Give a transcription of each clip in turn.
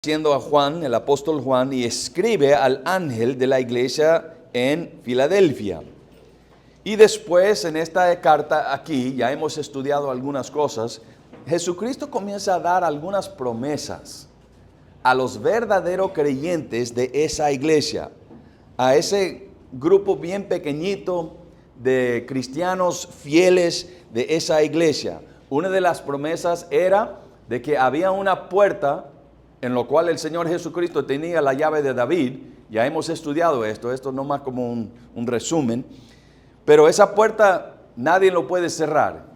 Siendo a Juan, el apóstol Juan, y escribe al ángel de la iglesia en Filadelfia. Y después en esta carta aquí, ya hemos estudiado algunas cosas, Jesucristo comienza a dar algunas promesas a los verdaderos creyentes de esa iglesia, a ese grupo bien pequeñito de cristianos fieles de esa iglesia. Una de las promesas era de que había una puerta en lo cual el Señor Jesucristo tenía la llave de David. Ya hemos estudiado esto no más como un resumen, pero esa puerta nadie lo puede cerrar.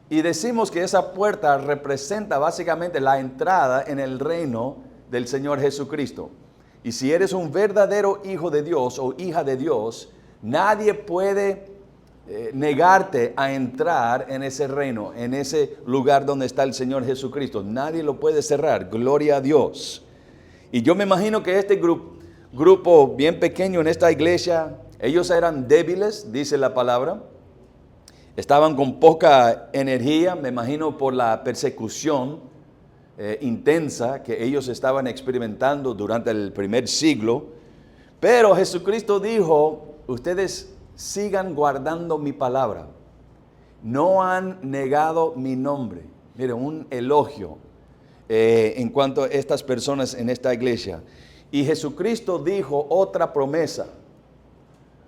Y decimos que esa puerta representa básicamente la entrada en el reino del Señor Jesucristo. Y si eres un verdadero hijo de Dios o hija de Dios, nadie puede negarte a entrar en ese reino, en ese lugar donde está el Señor Jesucristo. Nadie lo puede cerrar, gloria a Dios. Y yo me imagino que este grupo bien pequeño en esta iglesia, ellos eran débiles, dice la palabra. Estaban con poca energía, me imagino por la persecución intensa que ellos estaban experimentando durante el primer siglo. Pero Jesucristo dijo, ustedes sigan guardando mi palabra. No han negado mi nombre. Mire, un elogio en cuanto a estas personas en esta iglesia. Y Jesucristo dijo otra promesa.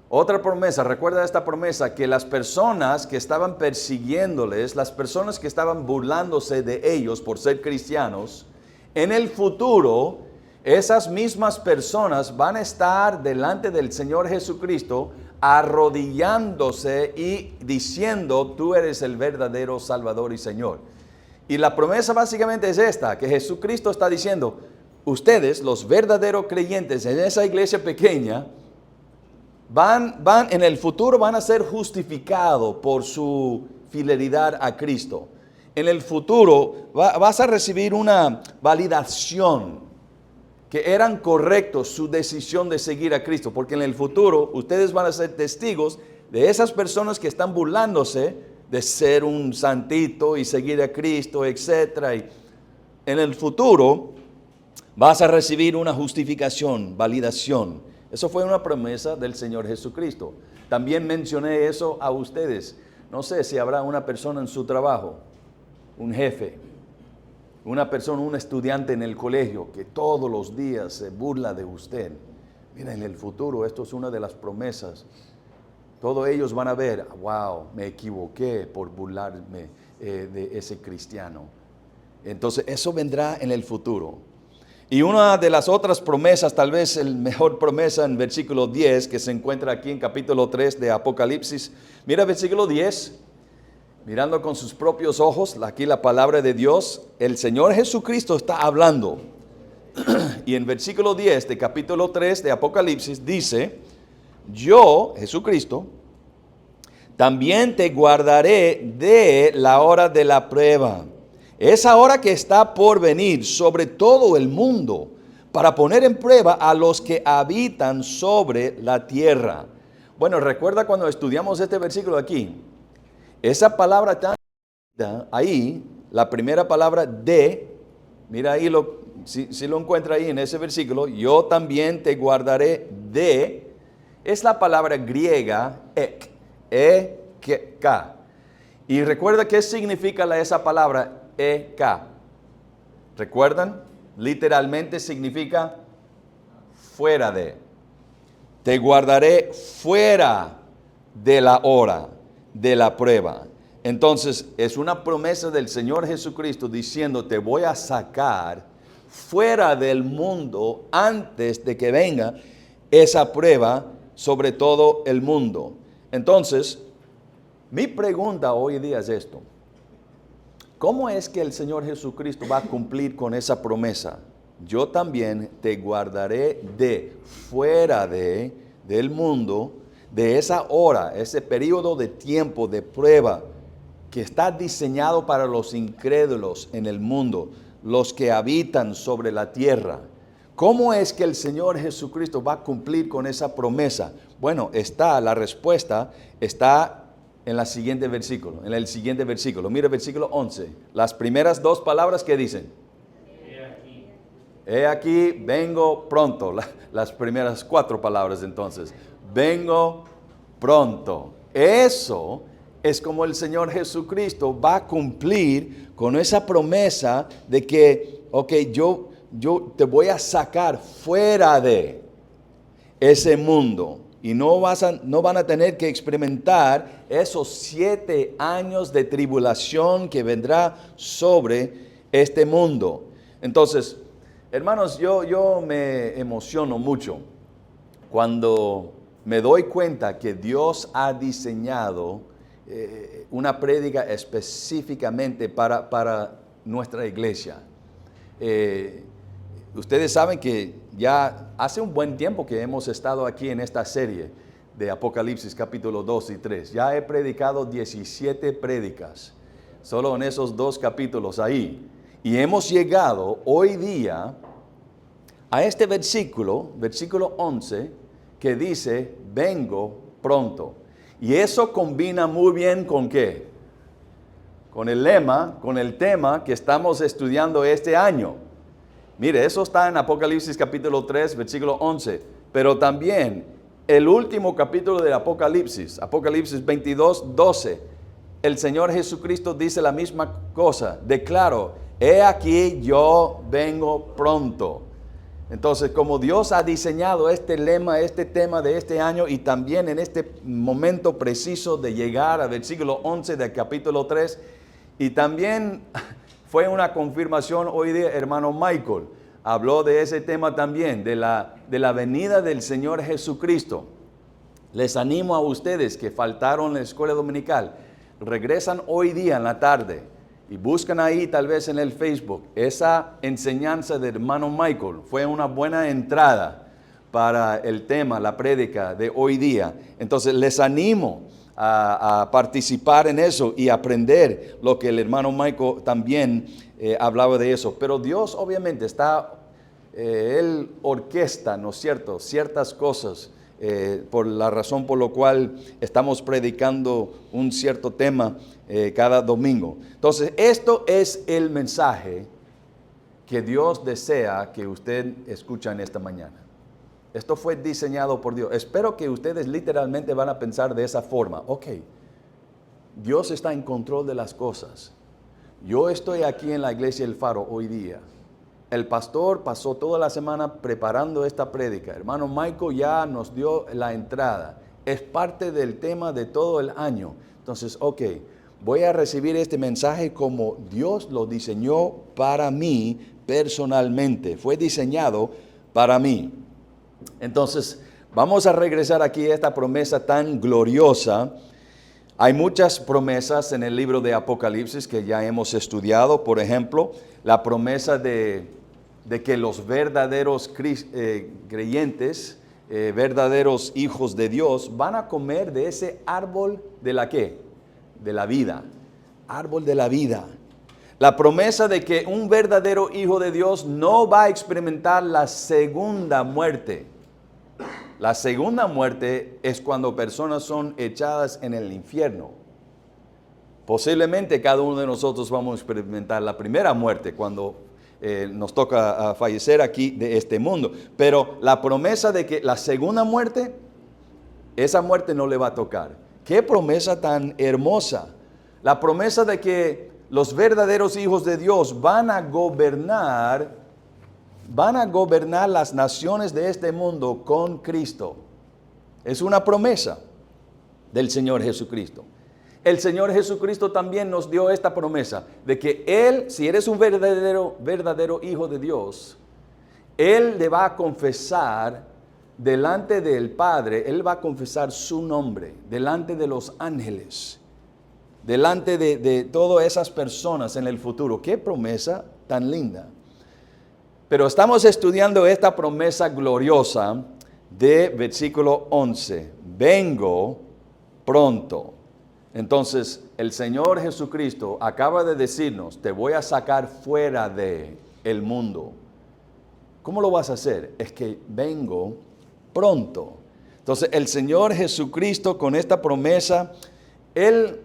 Otra promesa, recuerda esta promesa, que las personas que estaban persiguiéndoles, las personas que estaban burlándose de ellos por ser cristianos, en el futuro, esas mismas personas van a estar delante del Señor Jesucristo arrodillándose y diciendo, tú eres el verdadero Salvador y Señor. Y la promesa básicamente es esta, que Jesucristo está diciendo, ustedes, los verdaderos creyentes en esa iglesia pequeña, van en el futuro van a ser justificados por su fidelidad a Cristo. En el futuro vas a recibir una validación que eran correctos su decisión de seguir a Cristo, porque en el futuro ustedes van a ser testigos de esas personas que están burlándose de ser un santito y seguir a Cristo, etc. Y en el futuro vas a recibir una justificación, validación. Eso fue una promesa del Señor Jesucristo. También mencioné eso a ustedes. No sé si habrá una persona en su trabajo, un jefe, una persona, un estudiante en el colegio que todos los días se burla de usted. Mira, en el futuro esto es una de las promesas. Todos ellos van a ver, wow, me equivoqué por burlarme de ese cristiano. Entonces eso vendrá en el futuro. Y una de las otras promesas, tal vez el mejor promesa en versículo 10, que se encuentra aquí en capítulo 3 de Apocalipsis. Mira versículo 10. Mirando con sus propios ojos, aquí la palabra de Dios, el Señor Jesucristo está hablando. Y en versículo 10 de capítulo 3 de Apocalipsis dice, yo, Jesucristo, también te guardaré de la hora de la prueba. Esa hora que está por venir sobre todo el mundo, para poner en prueba a los que habitan sobre la tierra. Bueno, recuerda cuando estudiamos este versículo aquí, esa palabra tan ahí, la primera palabra de, mira ahí, si lo encuentra ahí en ese versículo, yo también te guardaré de, es la palabra griega ek, e-k. Y recuerda qué significa esa palabra ek. ¿Recuerdan? Literalmente significa fuera de. Te guardaré fuera de la hora de la prueba. Entonces es una promesa del Señor Jesucristo diciendo, te voy a sacar fuera del mundo antes de que venga esa prueba sobre todo el mundo. Entonces, mi pregunta hoy día es esto. ¿Cómo es que el Señor Jesucristo va a cumplir con esa promesa? Yo también te guardaré de fuera del mundo, de esa hora, ese periodo de tiempo de prueba que está diseñado para los incrédulos en el mundo, los que habitan sobre la tierra. ¿Cómo es que el Señor Jesucristo va a cumplir con esa promesa? Bueno, la respuesta está en el siguiente versículo. Mira versículo 11. Las primeras dos palabras que dicen. He aquí, vengo pronto. Las primeras 4 palabras entonces. Vengo pronto. Eso es como el Señor Jesucristo va a cumplir con esa promesa de que, ok, yo te voy a sacar fuera de ese mundo. Y no van a tener que experimentar esos 7 años de tribulación que vendrá sobre este mundo. Entonces, hermanos, yo me emociono mucho cuando me doy cuenta que Dios ha diseñado una prédica específicamente para nuestra iglesia. Ustedes saben que ya hace un buen tiempo que hemos estado aquí en esta serie de Apocalipsis capítulo 2 y 3. Ya he predicado 17 prédicas, solo en esos 2 capítulos ahí. Y hemos llegado hoy día a este versículo 11, que dice, vengo pronto. Y eso combina muy bien ¿con qué? Con el lema, con el tema que estamos estudiando este año. Mire, eso está en Apocalipsis capítulo 3, versículo 11. Pero también el último capítulo de Apocalipsis, Apocalipsis 22, 12. El Señor Jesucristo dice la misma cosa. Declaro, he aquí yo vengo pronto. Entonces, como Dios ha diseñado este lema, este tema de este año y también en este momento preciso de llegar al versículo 11 del capítulo 3, y también fue una confirmación hoy día, hermano Michael, habló de ese tema también, de la venida del Señor Jesucristo. Les animo a ustedes que faltaron la escuela dominical, regresan hoy día en la tarde y buscan ahí tal vez en el Facebook esa enseñanza del hermano Michael. Fue una buena entrada para el tema, la prédica de hoy día. Entonces les animo a participar en eso y aprender lo que el hermano Michael también hablaba de eso. Pero Dios obviamente Él orquesta, ¿no es cierto?, ciertas cosas por la razón por la cual estamos predicando un cierto tema cada domingo. Entonces, esto es el mensaje que Dios desea que usted escuche en esta mañana. Esto fue diseñado por Dios. Espero que ustedes literalmente van a pensar de esa forma. Ok, Dios está en control de las cosas. Yo estoy aquí en la iglesia El Faro hoy día. El pastor pasó toda la semana preparando esta prédica. Hermano Michael ya nos dio la entrada. Es parte del tema de todo el año. Entonces, ok, voy a recibir este mensaje como Dios lo diseñó para mí personalmente. Fue diseñado para mí. Entonces, vamos a regresar aquí a esta promesa tan gloriosa. Hay muchas promesas en el libro de Apocalipsis que ya hemos estudiado. Por ejemplo, la promesa de que los verdaderos creyentes, verdaderos hijos de Dios, van a comer de ese árbol de la ¿qué? De la vida. Árbol de la vida. La promesa de que un verdadero hijo de Dios no va a experimentar la segunda muerte. La segunda muerte es cuando personas son echadas en el infierno. Posiblemente cada uno de nosotros vamos a experimentar la primera muerte cuando nos toca fallecer aquí de este mundo. Pero la promesa de que la segunda muerte, esa muerte no le va a tocar. ¡Qué promesa tan hermosa! La promesa de que los verdaderos hijos de Dios van a gobernar las naciones de este mundo con Cristo. Es una promesa del Señor Jesucristo. El Señor Jesucristo también nos dio esta promesa de que Él, si eres un verdadero hijo de Dios, Él le va a confesar delante del Padre, Él va a confesar su nombre delante de los ángeles, delante de todas esas personas en el futuro. ¡Qué promesa tan linda! Pero estamos estudiando esta promesa gloriosa de versículo 11. Vengo pronto. Entonces, el Señor Jesucristo acaba de decirnos, te voy a sacar fuera del mundo. ¿Cómo lo vas a hacer? Es que vengo pronto. Entonces, el Señor Jesucristo con esta promesa, Él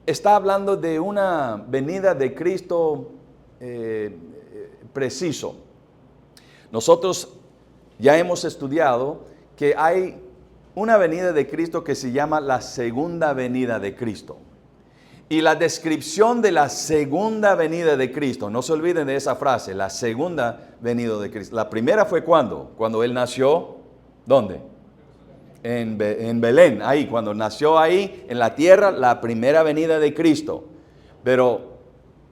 está hablando de una venida de Cristo preciso. nosotros ya hemos estudiado que hay una venida de Cristo que se llama la segunda venida de Cristo. Y la descripción de la segunda venida de Cristo, no se olviden de esa frase, la segunda venida de Cristo. La primera fue ¿cuándo? Cuando Él nació, ¿dónde? En Belén, ahí, cuando nació ahí en la tierra, la primera venida de Cristo. Pero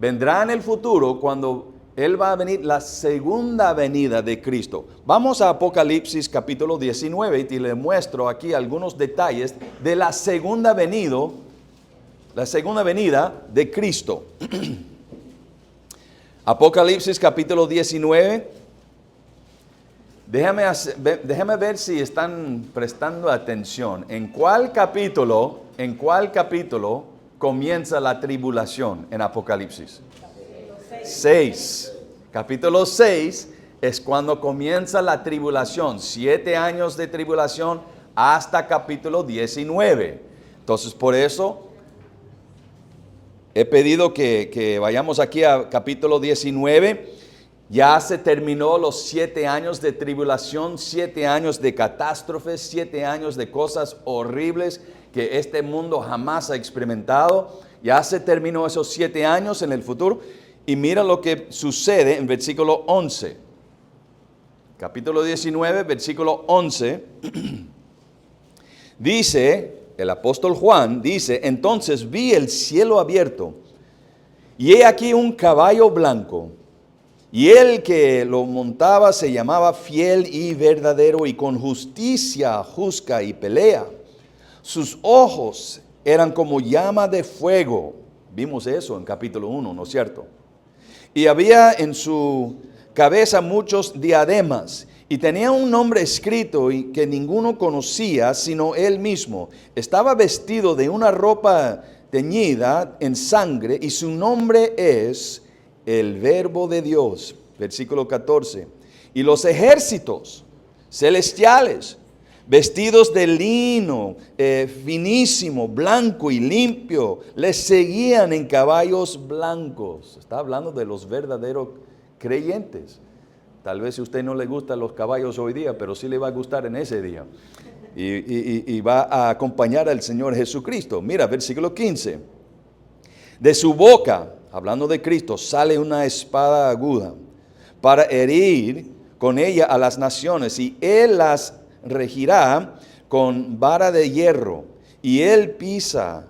vendrá en el futuro cuando Él va a venir, la segunda venida de Cristo. Vamos a Apocalipsis capítulo 19 y le muestro aquí algunos detalles de la segunda venida de Cristo. Apocalipsis capítulo 19. Déjame ver si están prestando atención. ¿En cuál capítulo comienza la tribulación en Apocalipsis? 6. Capítulo 6 es cuando comienza la tribulación. 7 años de tribulación hasta capítulo 19. Entonces, por eso he pedido que vayamos aquí a capítulo 19. Ya se terminó los 7 años de tribulación, 7 años de catástrofes, 7 años de cosas horribles que este mundo jamás ha experimentado. Ya se terminó esos 7 años en el futuro. Y mira lo que sucede en versículo 11. Capítulo 19, versículo 11. Dice, el apóstol Juan dice, entonces vi el cielo abierto y he aquí un caballo blanco. Y el que lo montaba se llamaba Fiel y Verdadero, y con justicia juzga y pelea. Sus ojos eran como llama de fuego. Vimos eso en capítulo 1, ¿no es cierto? Y había en su cabeza muchos diademas, y tenía un nombre escrito y que ninguno conocía sino él mismo. Estaba vestido de una ropa teñida en sangre, y su nombre es el Verbo de Dios. Versículo 14. Y los ejércitos celestiales, vestidos de lino finísimo, blanco y limpio, les seguían en caballos blancos. Está hablando de los verdaderos creyentes. Tal vez a usted no le gustan los caballos hoy día, pero sí le va a gustar en ese día. Y va a acompañar al Señor Jesucristo. Mira, versículo 15. De su boca, hablando de Cristo, sale una espada aguda para herir con ella a las naciones, y Él las regirá con vara de hierro, y Él pisa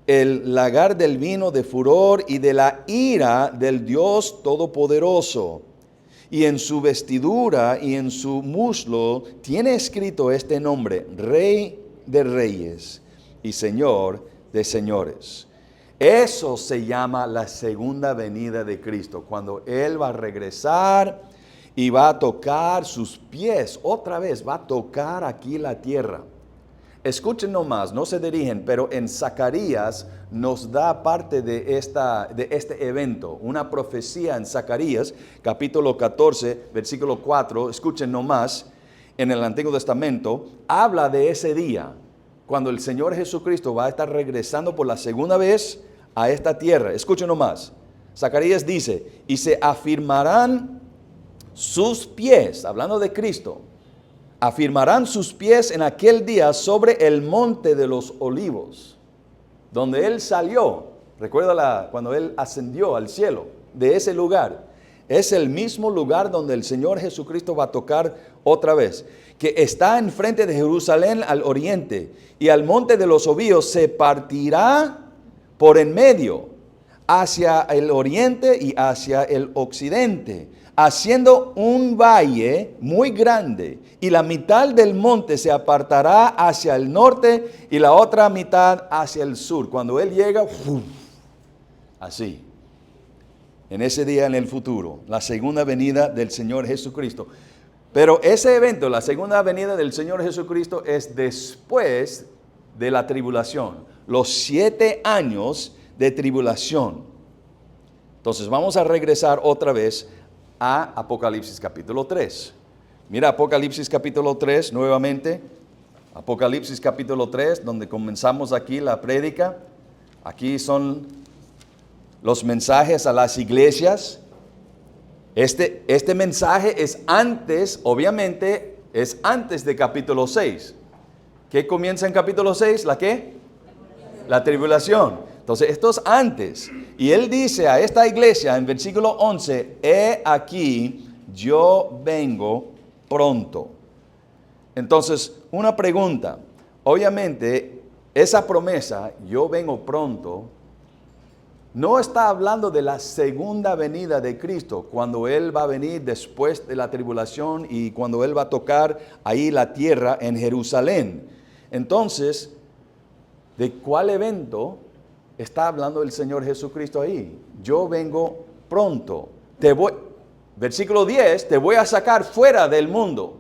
el lagar del vino de furor y de la ira del Dios Todopoderoso. Y en su vestidura y en su muslo tiene escrito este nombre: Rey de Reyes y Señor de Señores. Eso se llama la segunda venida de Cristo, cuando Él va a regresar y va a tocar sus pies, otra vez va a tocar aquí la tierra. Escuchen nomás, no se dirigen, pero en Zacarías nos da parte de este evento, una profecía en Zacarías, capítulo 14, versículo 4, escuchen nomás, en el Antiguo Testamento, habla de ese día, cuando el Señor Jesucristo va a estar regresando por la segunda vez a esta tierra. Escuchen nomás. Zacarías dice, y se afirmarán sus pies, hablando de Cristo, afirmarán sus pies en aquel día sobre el monte de los olivos, donde Él salió. Recuerda cuando Él ascendió al cielo, de ese lugar. Es el mismo lugar donde el Señor Jesucristo va a tocar otra vez, que está enfrente de Jerusalén al oriente, y al monte de los olivos se partirá por en medio, hacia el oriente y hacia el occidente, haciendo un valle muy grande, y la mitad del monte se apartará hacia el norte y la otra mitad hacia el sur. Cuando Él llega, así, en ese día en el futuro, la segunda venida del Señor Jesucristo. Pero ese evento, la segunda venida del Señor Jesucristo, es después de la tribulación, los 7 años de tribulación. Entonces vamos a regresar otra vez a Apocalipsis capítulo 3. Mira Apocalipsis capítulo 3 nuevamente. Apocalipsis capítulo 3, donde comenzamos aquí la prédica. Aquí son los mensajes a las iglesias. Este mensaje es antes, obviamente, es antes de capítulo 6. ¿Qué comienza en capítulo 6? ¿La qué? La tribulación. Entonces, esto es antes. Y él dice a esta iglesia en versículo 11, he aquí, yo vengo pronto. Entonces, una pregunta. Obviamente, esa promesa, yo vengo pronto, no está hablando de la segunda venida de Cristo, cuando Él va a venir después de la tribulación y cuando Él va a tocar ahí la tierra en Jerusalén. Entonces, ¿de cuál evento está hablando el Señor Jesucristo ahí? Yo vengo pronto. Versículo 10, te voy a sacar fuera del mundo.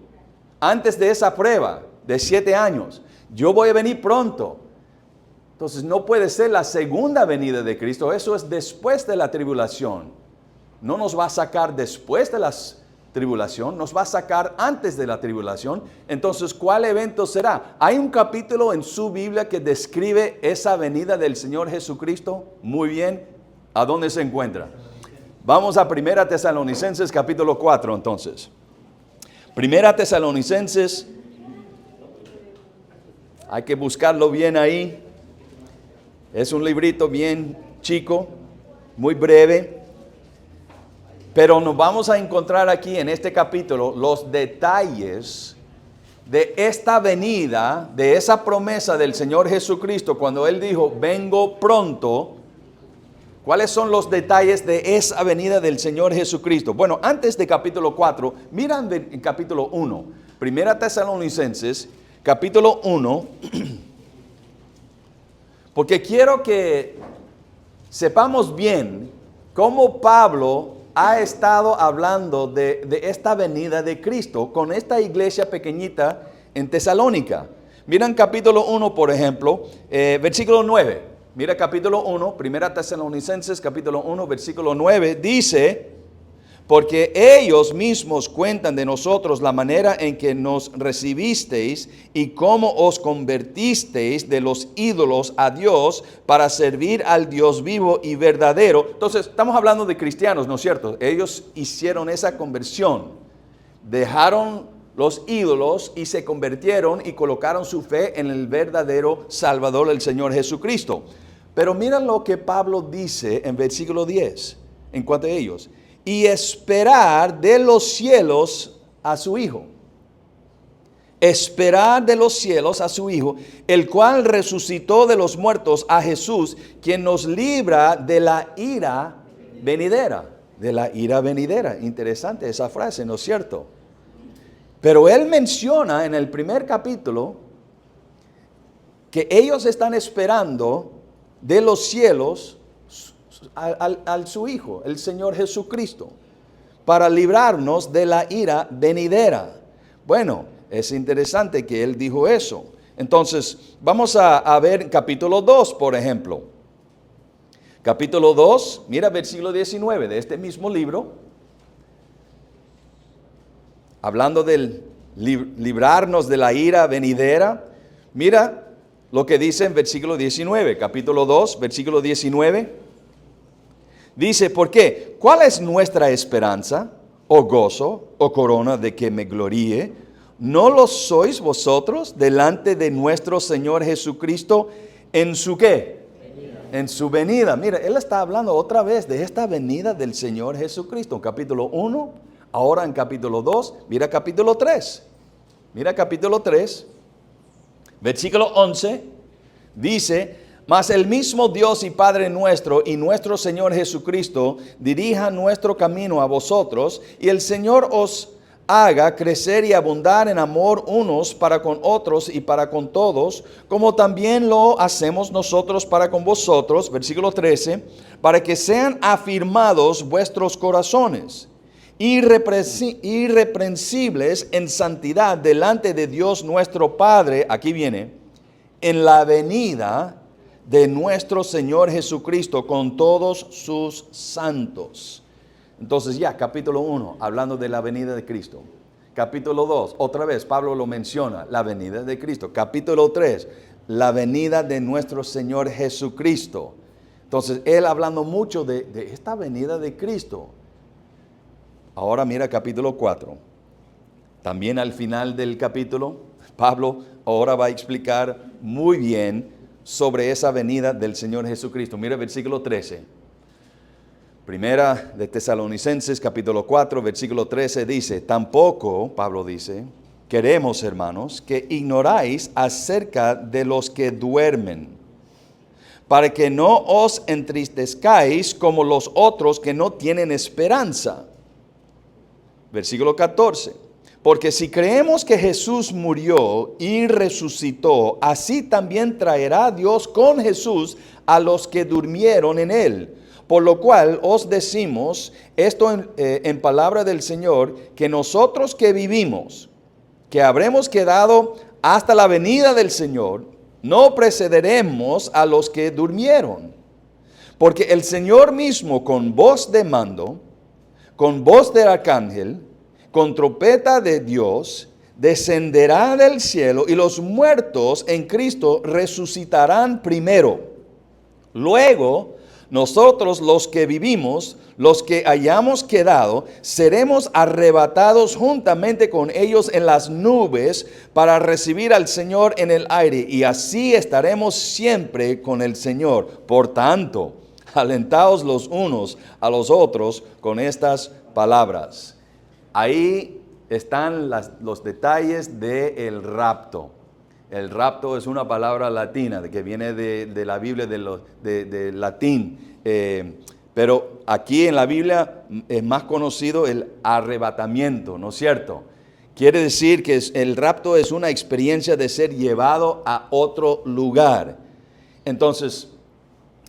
Antes de esa prueba de 7 años, yo voy a venir pronto. Entonces no puede ser la segunda venida de Cristo, eso es después de la tribulación. No nos va a sacar después de la tribulación, nos va a sacar antes de la tribulación. Entonces, ¿cuál evento será? Hay un capítulo en su Biblia que describe esa venida del Señor Jesucristo muy bien. ¿A dónde se encuentra? Vamos a 1 Tesalonicenses capítulo 4 entonces. 1 Tesalonicenses, hay que buscarlo bien ahí. Es un librito bien chico, muy breve, pero nos vamos a encontrar aquí en este capítulo los detalles de esta venida, de esa promesa del Señor Jesucristo cuando Él dijo, vengo pronto. ¿Cuáles son los detalles de esa venida del Señor Jesucristo? Bueno, antes de capítulo 4, miran en capítulo 1, 1 Tesalonicenses, capítulo 1, porque quiero que sepamos bien cómo Pablo ha estado hablando de esta venida de Cristo con esta iglesia pequeñita en Tesalónica. Miran capítulo 1, por ejemplo, versículo 9. Mira capítulo 1, 1 Tesalonicenses, capítulo 1, versículo 9, dice, porque ellos mismos cuentan de nosotros la manera en que nos recibisteis y cómo os convertisteis de los ídolos a Dios para servir al Dios vivo y verdadero. Entonces, estamos hablando de cristianos, ¿no es cierto? Ellos hicieron esa conversión, dejaron los ídolos y se convirtieron y colocaron su fe en el verdadero Salvador, el Señor Jesucristo. Pero miren lo que Pablo dice en versículo 10, en cuanto a ellos. Y esperar de los cielos a su Hijo. Esperar de los cielos a su Hijo, el cual resucitó de los muertos a Jesús, quien nos libra de la ira venidera. De la ira venidera. Interesante esa frase, ¿no es cierto? Pero él menciona en el primer capítulo que ellos están esperando de los cielos al su Hijo, el Señor Jesucristo, para librarnos de la ira venidera. Bueno, es interesante que él dijo eso. Entonces, vamos a ver capítulo 2, por ejemplo. Capítulo 2, mira versículo 19 de este mismo libro. Hablando del librarnos de la ira venidera. Mira lo que dice en versículo 19, capítulo 2, versículo 19. Dice, ¿por qué? ¿Cuál es nuestra esperanza, o gozo, o corona de que me gloríe? ¿No lo sois vosotros delante de nuestro Señor Jesucristo en su qué? Venida. En su venida. Mira, él está hablando otra vez de esta venida del Señor Jesucristo. En capítulo 1, ahora en capítulo 2, mira capítulo 3. Mira capítulo 3, versículo 11, dice, mas el mismo Dios y Padre nuestro y nuestro Señor Jesucristo dirija nuestro camino a vosotros, y el Señor os haga crecer y abundar en amor unos para con otros y para con todos, como también lo hacemos nosotros para con vosotros. Versículo 13, para que sean afirmados vuestros corazones, irreprensibles en santidad delante de Dios nuestro Padre, aquí viene, en la venida de nuestro Señor Jesucristo con todos sus santos. Entonces ya, capítulo 1, hablando de la venida de Cristo. Capítulo 2, otra vez Pablo lo menciona, la venida de Cristo. Capítulo 3, la venida de nuestro Señor Jesucristo. Entonces él hablando mucho de esta venida de Cristo. Ahora mira capítulo 4. También al final del capítulo, Pablo ahora va a explicar muy bien sobre esa venida del Señor Jesucristo. Mira versículo 13. Primera de Tesalonicenses, capítulo 4, versículo 13 dice, tampoco, Pablo dice, queremos, hermanos, que ignoráis acerca de los que duermen, para que no os entristezcáis como los otros que no tienen esperanza. Versículo 14. Porque si creemos que Jesús murió y resucitó, así también traerá Dios con Jesús a los que durmieron en él. Por lo cual os decimos esto en palabra del Señor, que nosotros que vivimos, que habremos quedado hasta la venida del Señor, no precederemos a los que durmieron. Porque el Señor mismo con voz de mando, con voz del arcángel, con trompeta de Dios, descenderá del cielo y los muertos en Cristo resucitarán primero. Luego, nosotros los que vivimos, los que hayamos quedado, seremos arrebatados juntamente con ellos en las nubes para recibir al Señor en el aire. Y así estaremos siempre con el Señor. Por tanto, alentaos los unos a los otros con estas palabras. Ahí están los detalles del rapto. El rapto es una palabra latina que viene de la Biblia de latín. Pero aquí en la Biblia es más conocido el arrebatamiento, ¿no es cierto? Quiere decir que el rapto es una experiencia de ser llevado a otro lugar. Entonces,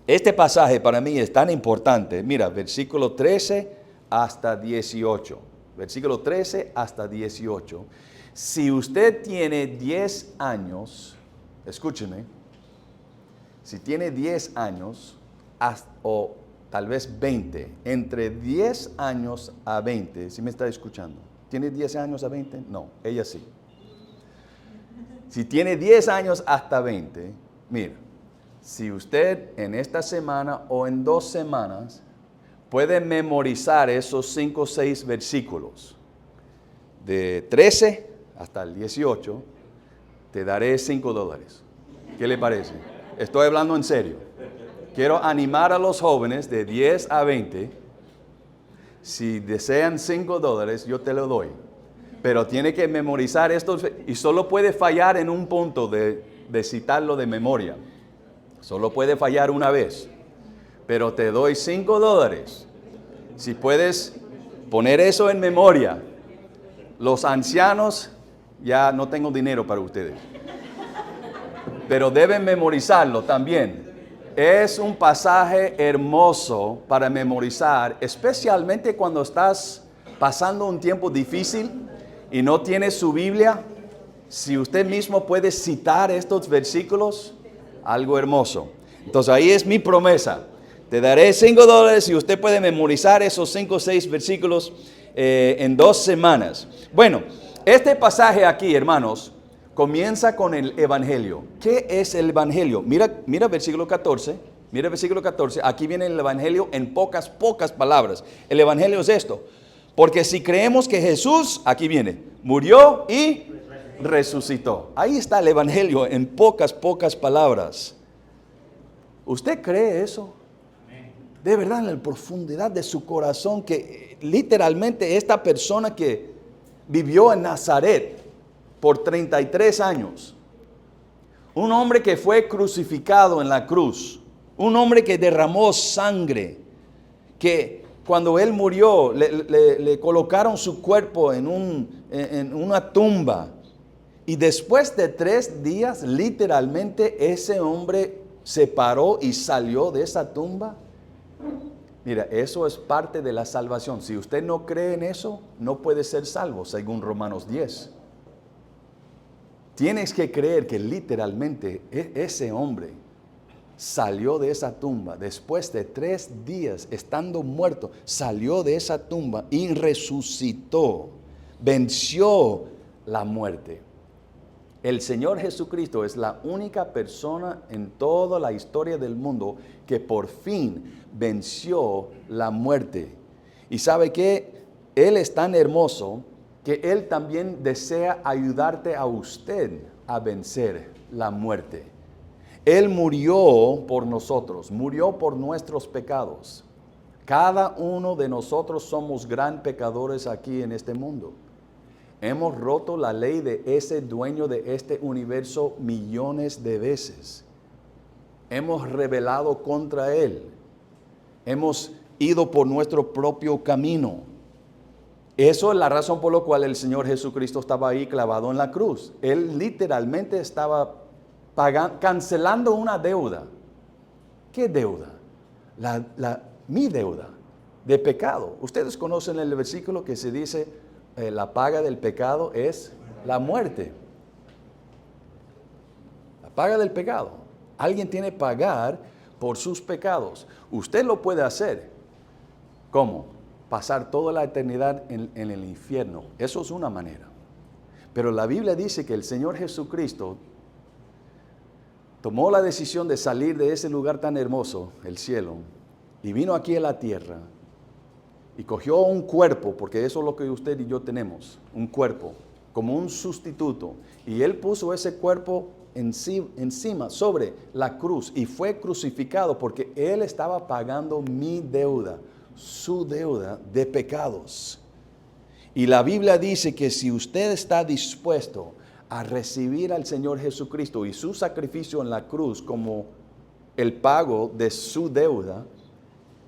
este pasaje para mí es tan importante. Mira, versículo 13 hasta 18. Versículo 13 hasta 18. Si usted tiene 10 años, escúcheme, si tiene 10 años o tal vez 20, entre 10 años a 20, ¿sí me está escuchando? ¿Tiene 10 años a 20? No, ella sí. Si tiene 10 años hasta 20, mira, si usted en esta semana o en 2 semanas puede memorizar esos 5 o 6 versículos, de 13 hasta el 18, te daré $5. ¿Qué le parece? Estoy hablando en serio. Quiero animar a los jóvenes de 10 a 20. Si desean $5, yo te lo doy. Pero tiene que memorizar esto y solo puede fallar en un punto de citarlo de memoria. Solo puede fallar una vez. Pero te doy $5. Si puedes poner eso en memoria. Los ancianos, ya no tengo dinero para ustedes. Pero deben memorizarlo también. Es un pasaje hermoso para memorizar, especialmente cuando estás pasando un tiempo difícil y no tienes su Biblia. Si usted mismo puede citar estos versículos, algo hermoso. Entonces ahí es mi promesa. Te daré $5 y usted puede memorizar esos 5 o 6 versículos en 2 semanas. Bueno, este pasaje aquí, hermanos, comienza con el Evangelio. ¿Qué es el Evangelio? Mira versículo 14. Mira versículo 14. Aquí viene el Evangelio en pocas palabras. El Evangelio es esto. Porque si creemos que Jesús, aquí viene, murió y resucitó. Ahí está el Evangelio en pocas palabras. ¿Usted cree eso? De verdad, en la profundidad de su corazón, que literalmente esta persona que vivió en Nazaret por 33 años, un hombre que fue crucificado en la cruz, un hombre que derramó sangre, que cuando él murió le colocaron su cuerpo en una tumba, y después de 3 días literalmente ese hombre se paró y salió de esa tumba. Mira, eso es parte de la salvación. Si usted no cree en eso, no puede ser salvo, según Romanos 10. Tienes que creer que literalmente ese hombre salió de esa tumba después de 3 días estando muerto, salió de esa tumba y resucitó, venció la muerte. El Señor Jesucristo es la única persona en toda la historia del mundo que por fin venció la muerte. ¿Y sabe qué? Él es tan hermoso que Él también desea ayudarte a usted a vencer la muerte. Él murió por nosotros, murió por nuestros pecados. Cada uno de nosotros somos gran pecadores aquí en este mundo. Hemos roto la ley de ese dueño de este universo millones de veces. Hemos rebelado contra Él. Hemos ido por nuestro propio camino. Eso es la razón por la cual el Señor Jesucristo estaba ahí clavado en la cruz. Él literalmente estaba cancelando una deuda. ¿Qué deuda? Mi deuda de pecado. Ustedes conocen el versículo que se dice, la paga del pecado es la muerte. La paga del pecado. Alguien tiene que pagar por sus pecados. Usted lo puede hacer. ¿Cómo? Pasar toda la eternidad en el infierno. Eso es una manera. Pero la Biblia dice que el Señor Jesucristo tomó la decisión de salir de ese lugar tan hermoso, el cielo, y vino aquí a la tierra y cogió un cuerpo, porque eso es lo que usted y yo tenemos, un cuerpo, como un sustituto. Y Él puso ese cuerpo encima, sobre la cruz, y fue crucificado porque Él estaba pagando mi deuda, su deuda de pecados. Y la Biblia dice que si usted está dispuesto a recibir al Señor Jesucristo y su sacrificio en la cruz como el pago de su deuda,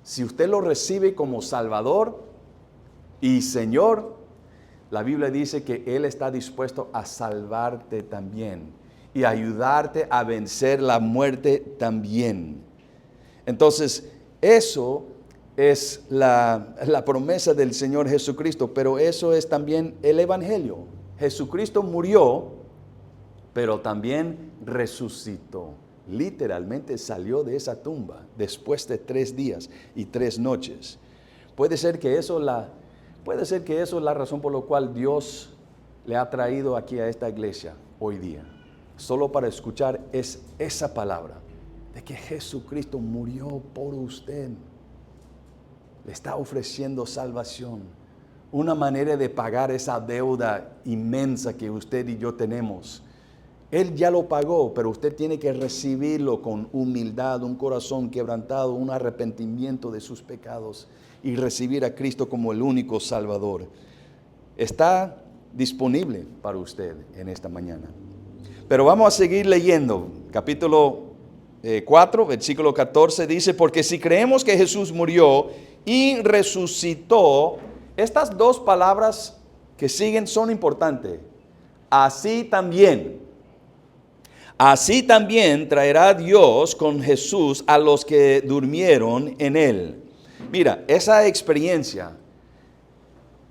si usted lo recibe como Salvador y Señor, la Biblia dice que Él está dispuesto a salvarte también y ayudarte a vencer la muerte también. Entonces, eso es la promesa del Señor Jesucristo, pero eso es también el Evangelio. Jesucristo murió, pero también resucitó. Literalmente salió de esa tumba después de 3 días y 3 noches. Puede ser que eso es la razón por la cual Dios le ha traído aquí a esta iglesia hoy día. Solo para escuchar esa palabra de que Jesucristo murió por usted. Le está ofreciendo salvación. Una manera de pagar esa deuda inmensa que usted y yo tenemos. Él ya lo pagó, pero usted tiene que recibirlo con humildad, un corazón quebrantado, un arrepentimiento de sus pecados y recibir a Cristo como el único Salvador. Está disponible para usted en esta mañana. Pero vamos a seguir leyendo. Capítulo 4, versículo 14 dice, porque si creemos que Jesús murió y resucitó, estas 2 palabras que siguen son importantes. Así también traerá Dios con Jesús a los que durmieron en Él. Mira, esa experiencia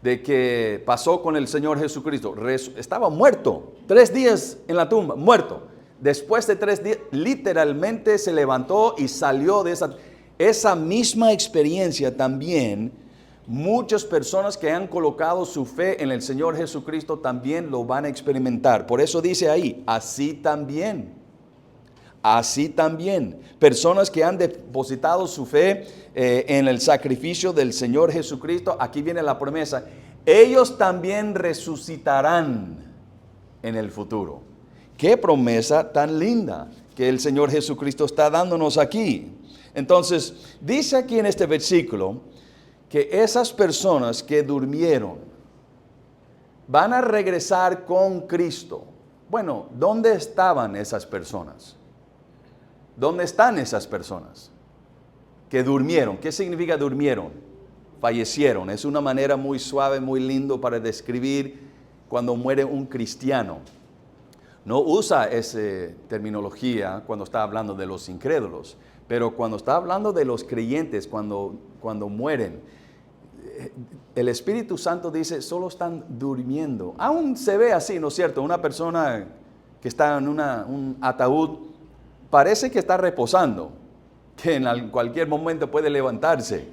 de que pasó con el Señor Jesucristo, estaba muerto, 3 días en la tumba, muerto. Después de 3 días, literalmente se levantó y salió de esa misma experiencia también. Muchas personas que han colocado su fe en el Señor Jesucristo también lo van a experimentar. Por eso dice ahí, así también. Personas que han depositado su fe en el sacrificio del Señor Jesucristo, aquí viene la promesa, ellos también resucitarán en el futuro. Qué promesa tan linda que el Señor Jesucristo está dándonos aquí. Entonces, dice aquí en este versículo, que esas personas que durmieron van a regresar con Cristo. Bueno, ¿dónde estaban esas personas? ¿Dónde están esas personas que durmieron? ¿Qué significa durmieron? Fallecieron. Es una manera muy suave, muy lindo para describir cuando muere un cristiano. No usa esa terminología cuando está hablando de los incrédulos, pero cuando está hablando de los creyentes, cuando mueren, el Espíritu Santo dice, solo están durmiendo. Aún se ve así, ¿no es cierto? Una persona que está en un ataúd, parece que está reposando, que en cualquier momento puede levantarse.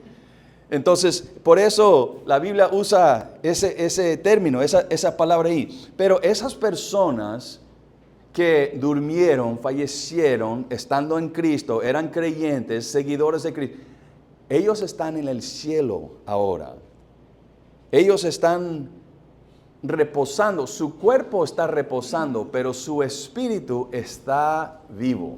Entonces, por eso la Biblia usa ese término, esa palabra ahí. Pero esas personas que durmieron, fallecieron, estando en Cristo, eran creyentes, seguidores de Cristo, ellos están en el cielo ahora. Ellos están reposando, su cuerpo está reposando, pero su espíritu está vivo.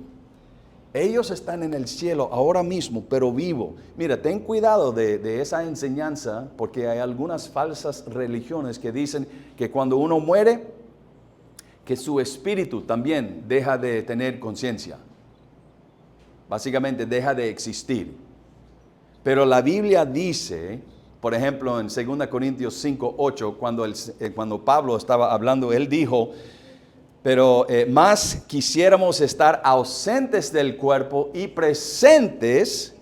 Ellos están en el cielo ahora mismo, pero vivo. Mira, ten cuidado de esa enseñanza, porque hay algunas falsas religiones que dicen que cuando uno muere, que su espíritu también deja de tener conciencia. Básicamente deja de existir. Pero la Biblia dice, por ejemplo, en 2 Corintios 5:8, cuando Pablo estaba hablando, él dijo, pero más quisiéramos estar ausentes del cuerpo y presentes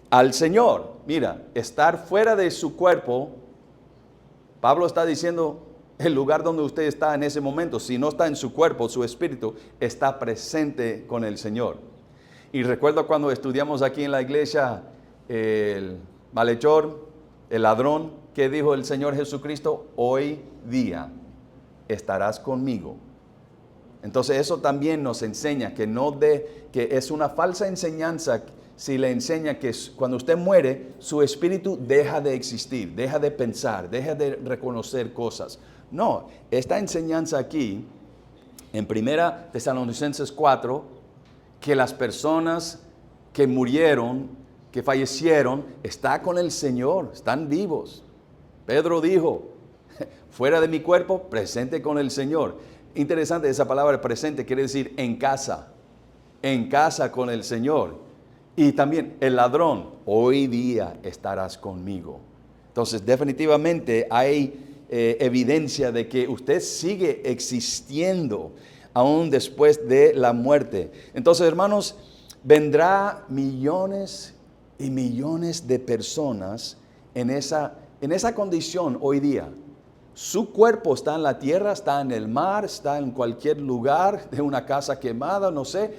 al Señor. Mira, estar fuera de su cuerpo, Pablo está diciendo el lugar donde usted está en ese momento. Si no está en su cuerpo, su espíritu está presente con el Señor. Y recuerdo cuando estudiamos aquí en la iglesia el malhechor, el ladrón, ¿qué dijo el Señor Jesucristo? Hoy día estarás conmigo. Entonces eso también nos enseña que que es una falsa enseñanza si le enseña que cuando usted muere, su espíritu deja de existir, deja de pensar, deja de reconocer cosas. No, esta enseñanza aquí, en 1 Tesalonicenses 4, que las personas que murieron, que fallecieron, están con el Señor, están vivos. Pedro dijo, fuera de mi cuerpo, presente con el Señor. Interesante, esa palabra presente quiere decir en casa con el Señor. Y también el ladrón, hoy día estarás conmigo. Entonces, definitivamente hay evidencia de que usted sigue existiendo aún después de la muerte. Entonces, hermanos, vendrá millones y millones de personas en esa condición hoy día. Su cuerpo está en la tierra, está en el mar, está en cualquier lugar de una casa quemada, no sé,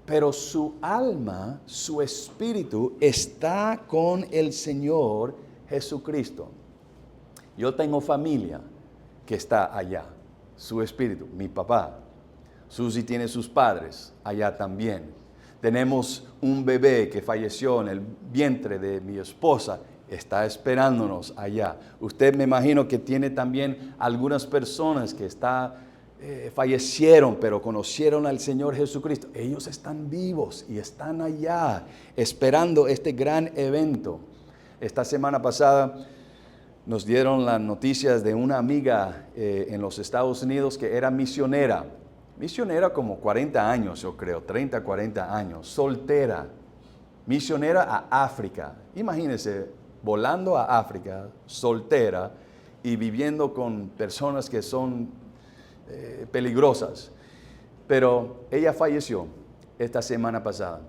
pero su alma, su espíritu está con el Señor Jesucristo. Yo tengo familia que está allá, su espíritu, mi papá. Susi tiene sus padres allá también. Tenemos un bebé que falleció en el vientre de mi esposa, está esperándonos allá. Usted me imagino que tiene también algunas personas que fallecieron, pero conocieron al Señor Jesucristo. Ellos están vivos y están allá esperando este gran evento. Esta semana pasada nos dieron las noticias de una amiga en los Estados Unidos que era misionera como 40 años, yo creo, 30, 40 años, soltera, misionera a África. Imagínense, volando a África, soltera y viviendo con personas que son peligrosas. Pero ella falleció esta semana pasada.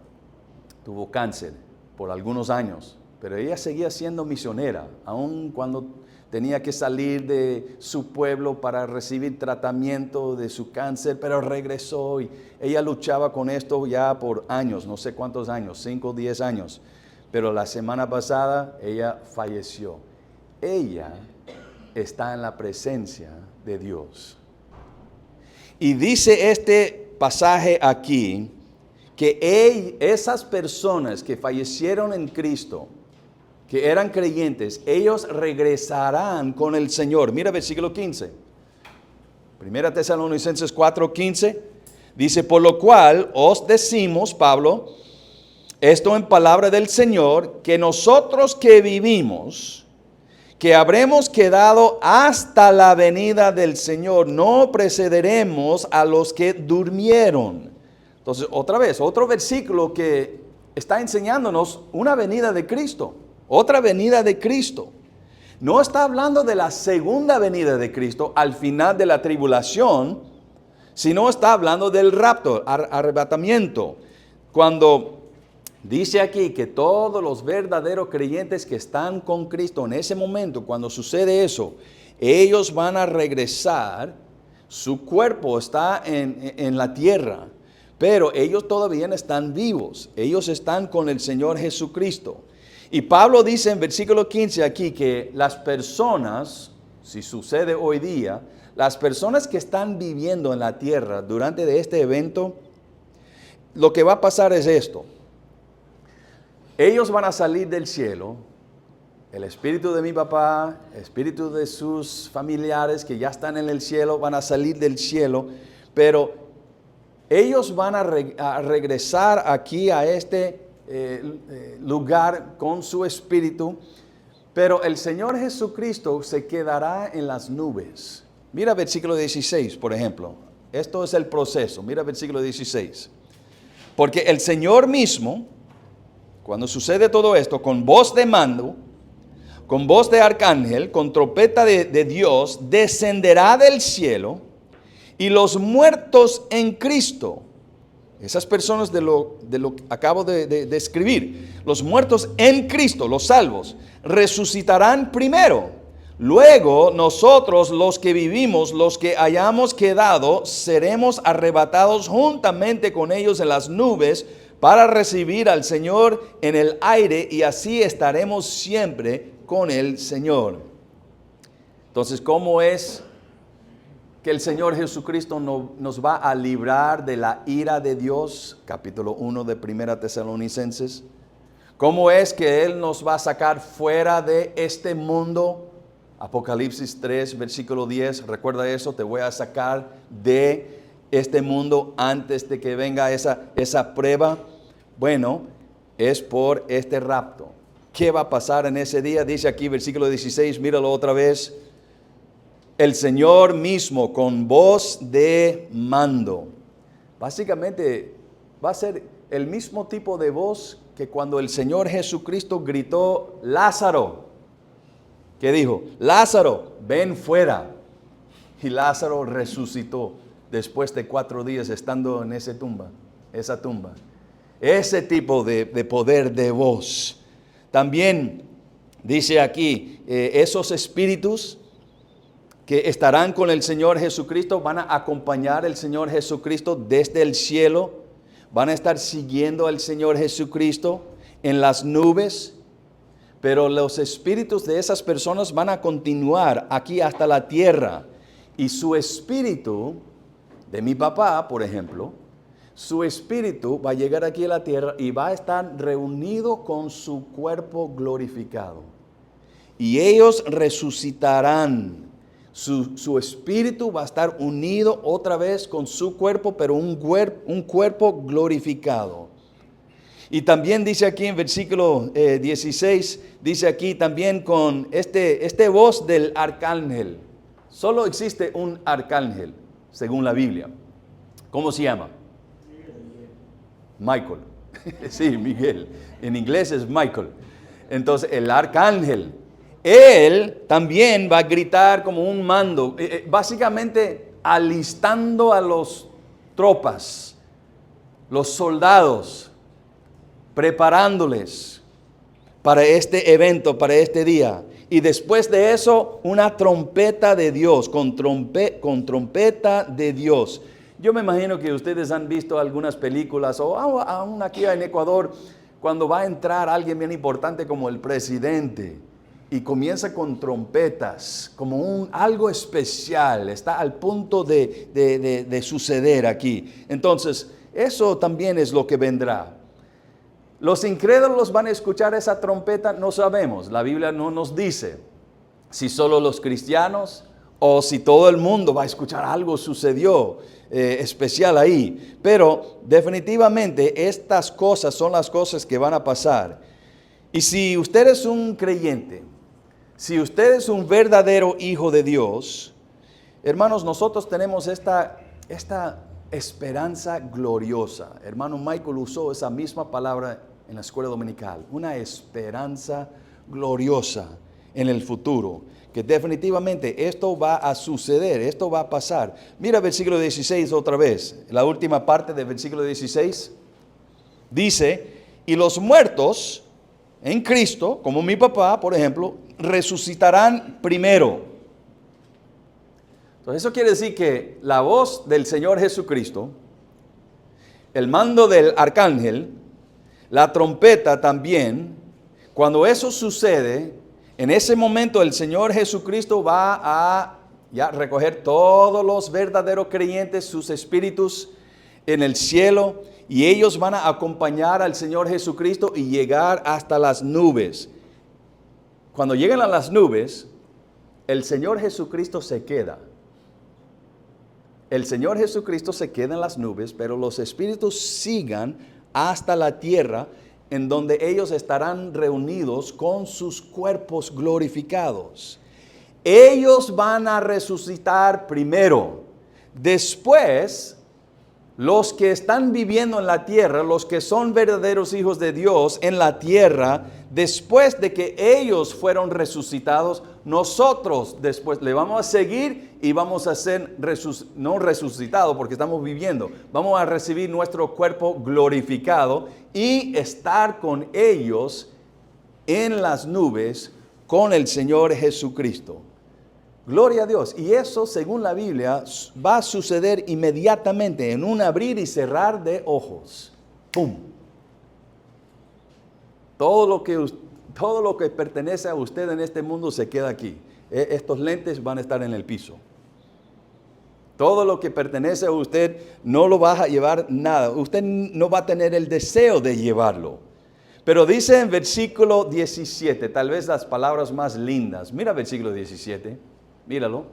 Tuvo cáncer por algunos años, pero ella seguía siendo misionera, aun cuando tenía que salir de su pueblo para recibir tratamiento de su cáncer, pero regresó y ella luchaba con esto ya por años, no sé cuántos años, 5 o 10 años. Pero la semana pasada ella falleció. Ella está en la presencia de Dios. Y dice este pasaje aquí que esas personas que fallecieron en Cristo, que eran creyentes, ellos regresarán con el Señor. Mira versículo 15. 1 Tesalonicenses 4:15 dice, por lo cual os decimos, Pablo, esto en palabra del Señor, que nosotros que vivimos, que habremos quedado hasta la venida del Señor, no precederemos a los que durmieron. Entonces, otra vez, otro versículo que está enseñándonos una venida de Cristo, otra venida de Cristo. No está hablando de la segunda venida de Cristo al final de la tribulación, sino está hablando del rapto, arrebatamiento. Cuando dice aquí que todos los verdaderos creyentes que están con Cristo en ese momento, cuando sucede eso, ellos van a regresar, su cuerpo está en la tierra, pero ellos todavía no están vivos, ellos están con el Señor Jesucristo. Y Pablo dice en versículo 15 aquí que las personas, si sucede hoy día, las personas que están viviendo en la tierra durante este evento, lo que va a pasar es esto. Ellos van a salir del cielo, el espíritu de mi papá, el espíritu de sus familiares que ya están en el cielo, van a salir del cielo, pero ellos van a regresar aquí a este lugar con su espíritu, pero el Señor Jesucristo se quedará en las nubes. Mira versículo 16, por ejemplo. Esto es el proceso. Mira versículo 16. Porque el Señor mismo, cuando sucede todo esto, con voz de mando, con voz de arcángel, con trompeta de Dios, descenderá del cielo, y los muertos en Cristo, esas personas de lo que acabo de escribir, los muertos en Cristo, los salvos, resucitarán primero. Luego nosotros, los que vivimos, los que hayamos quedado, seremos arrebatados juntamente con ellos en las nubes para recibir al Señor en el aire, y así estaremos siempre con el Señor. Entonces, ¿cómo es que el Señor Jesucristo nos va a librar de la ira de Dios? Capítulo 1 de 1 Tesalonicenses. ¿Cómo es que Él nos va a sacar fuera de este mundo? Apocalipsis 3, versículo 10. Recuerda eso, te voy a sacar de este mundo antes de que venga esa prueba. Bueno, es por este rapto. ¿Qué va a pasar en ese día? Dice aquí versículo 16, míralo otra vez. El Señor mismo con voz de mando. Básicamente va a ser el mismo tipo de voz que cuando el Señor Jesucristo gritó, Lázaro. ¿Qué dijo? Lázaro, ven fuera. Y Lázaro resucitó después de 4 días estando en esa tumba. Ese tipo de poder de voz. También dice aquí, esos espíritus que estarán con el Señor Jesucristo van a acompañar al Señor Jesucristo desde el cielo, van a estar siguiendo al Señor Jesucristo en las nubes, pero los espíritus de esas personas van a continuar aquí hasta la tierra, y su espíritu, de mi papá, por ejemplo, su espíritu va a llegar aquí a la tierra y va a estar reunido con su cuerpo glorificado, y ellos resucitarán. Su espíritu va a estar unido otra vez con su cuerpo, pero un cuerpo glorificado. Y también dice aquí en versículo 16, dice aquí también con este voz del arcángel. Solo existe un arcángel, según la Biblia. ¿Cómo se llama? Michael. Sí, Miguel. En inglés es Michael. Entonces, el arcángel, él también va a gritar como un mando, básicamente alistando a los tropas, los soldados, preparándoles para este evento, para este día. Y después de eso, una trompeta de Dios, con trompeta de Dios. Yo me imagino que ustedes han visto algunas películas, o aún aquí en Ecuador, cuando va a entrar alguien bien importante como el presidente, y comienza con trompetas, como algo especial, está al punto de suceder aquí. Entonces, eso también es lo que vendrá. Los incrédulos van a escuchar esa trompeta, no sabemos. La Biblia no nos dice si solo los cristianos o si todo el mundo va a escuchar algo sucedió especial ahí. Pero definitivamente estas cosas son las cosas que van a pasar. Y si usted es un creyente, si usted es un verdadero hijo de Dios, hermanos, nosotros tenemos esta esperanza gloriosa. Hermano Michael usó esa misma palabra en la escuela dominical, una esperanza gloriosa en el futuro, que definitivamente esto va a suceder, esto va a pasar. Mira versículo 16 otra vez, la última parte del versículo 16, dice, y los muertos en Cristo, como mi papá, por ejemplo, resucitarán primero. Entonces eso quiere decir que la voz del Señor Jesucristo, el mando del arcángel, la trompeta también, cuando eso sucede, en ese momento el Señor Jesucristo va a recoger todos los verdaderos creyentes, sus espíritus en el cielo, y ellos van a acompañar al Señor Jesucristo y llegar hasta las nubes. Cuando llegan a las nubes, el Señor Jesucristo se queda. El Señor Jesucristo se queda en las nubes, pero los espíritus sigan hasta la tierra, en donde ellos estarán reunidos con sus cuerpos glorificados. Ellos van a resucitar primero. Después, los que están viviendo en la tierra, los que son verdaderos hijos de Dios en la tierra, después de que ellos fueron resucitados, nosotros después le vamos a seguir y vamos a ser no resucitados porque estamos viviendo. Vamos a recibir nuestro cuerpo glorificado y estar con ellos en las nubes con el Señor Jesucristo. Gloria a Dios. Y eso, según la Biblia, va a suceder inmediatamente, en un abrir y cerrar de ojos. ¡Pum! Todo lo que pertenece a usted en este mundo se queda aquí. Estos lentes van a estar en el piso. Todo lo que pertenece a usted no lo va a llevar nada. Usted no va a tener el deseo de llevarlo. Pero dice en versículo 17, tal vez las palabras más lindas. Mira versículo 17. Míralo.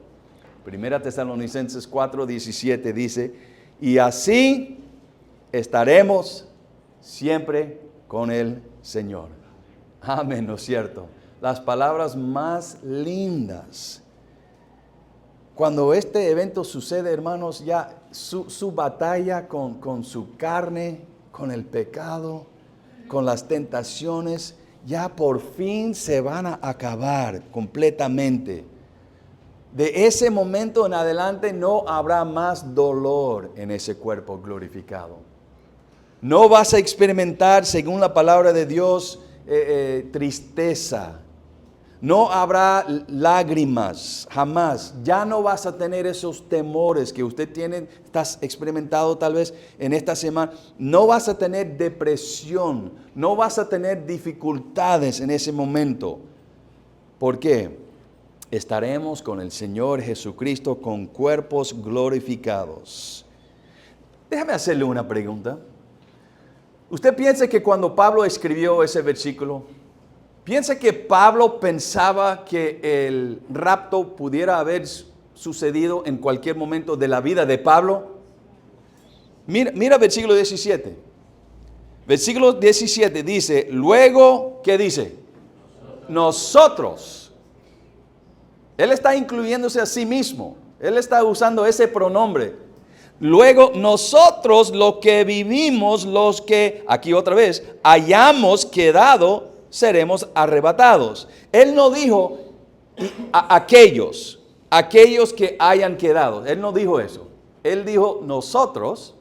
Primera Tesalonicenses 4:17 dice, y así estaremos siempre con el Señor. Amén, ¿no es cierto? Las palabras más lindas. Cuando este evento sucede, hermanos, ya su batalla con su carne, con el pecado, con las tentaciones, ya por fin se van a acabar completamente. De ese momento en adelante no habrá más dolor en ese cuerpo glorificado. No vas a experimentar, según la palabra de Dios, tristeza. No habrá lágrimas, jamás. Ya no vas a tener esos temores que usted tiene, estás experimentado tal vez en esta semana. No vas a tener depresión, no vas a tener dificultades en ese momento. ¿Por qué? Estaremos con el Señor Jesucristo con cuerpos glorificados. Déjame hacerle una pregunta. ¿Usted piensa que cuando Pablo escribió ese versículo, piensa que Pablo pensaba que el rapto pudiera haber sucedido en cualquier momento de la vida de Pablo? Mira versículo 17. Versículo 17 dice, luego, ¿qué dice? Nosotros. Él está incluyéndose a sí mismo. Él está usando ese pronombre. Luego nosotros los que vivimos, los que, aquí otra vez, hayamos quedado, seremos arrebatados. Él no dijo aquellos que hayan quedado. Él no dijo eso. Él dijo nosotros,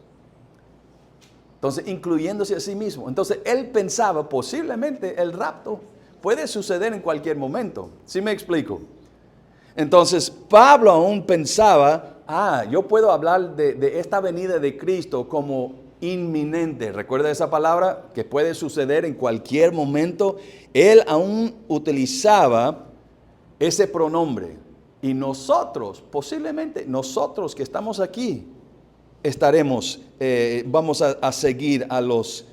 entonces incluyéndose a sí mismo. Entonces él pensaba posiblemente el rapto puede suceder en cualquier momento. ¿Sí me explico? Entonces Pablo aún pensaba, yo puedo hablar de esta venida de Cristo como inminente. ¿Recuerda esa palabra? Que puede suceder en cualquier momento. Él aún utilizaba ese pronombre. Y nosotros, posiblemente nosotros que estamos aquí, vamos a seguir a los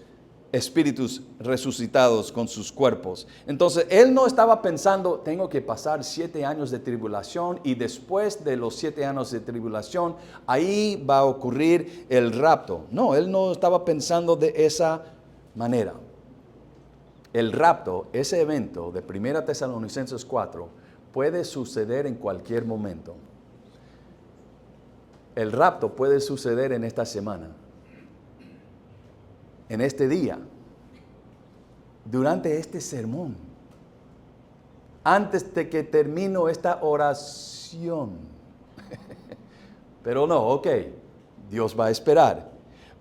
espíritus resucitados con sus cuerpos. Entonces, él no estaba pensando, tengo que pasar 7 años de tribulación y después de los 7 años de tribulación, ahí va a ocurrir el rapto. No, él no estaba pensando de esa manera. El rapto, ese evento de 1 Tesalonicenses 4, puede suceder en cualquier momento. El rapto puede suceder en esta semana, en este día, durante este sermón, antes de que termino esta oración. Pero no, ok, Dios va a esperar.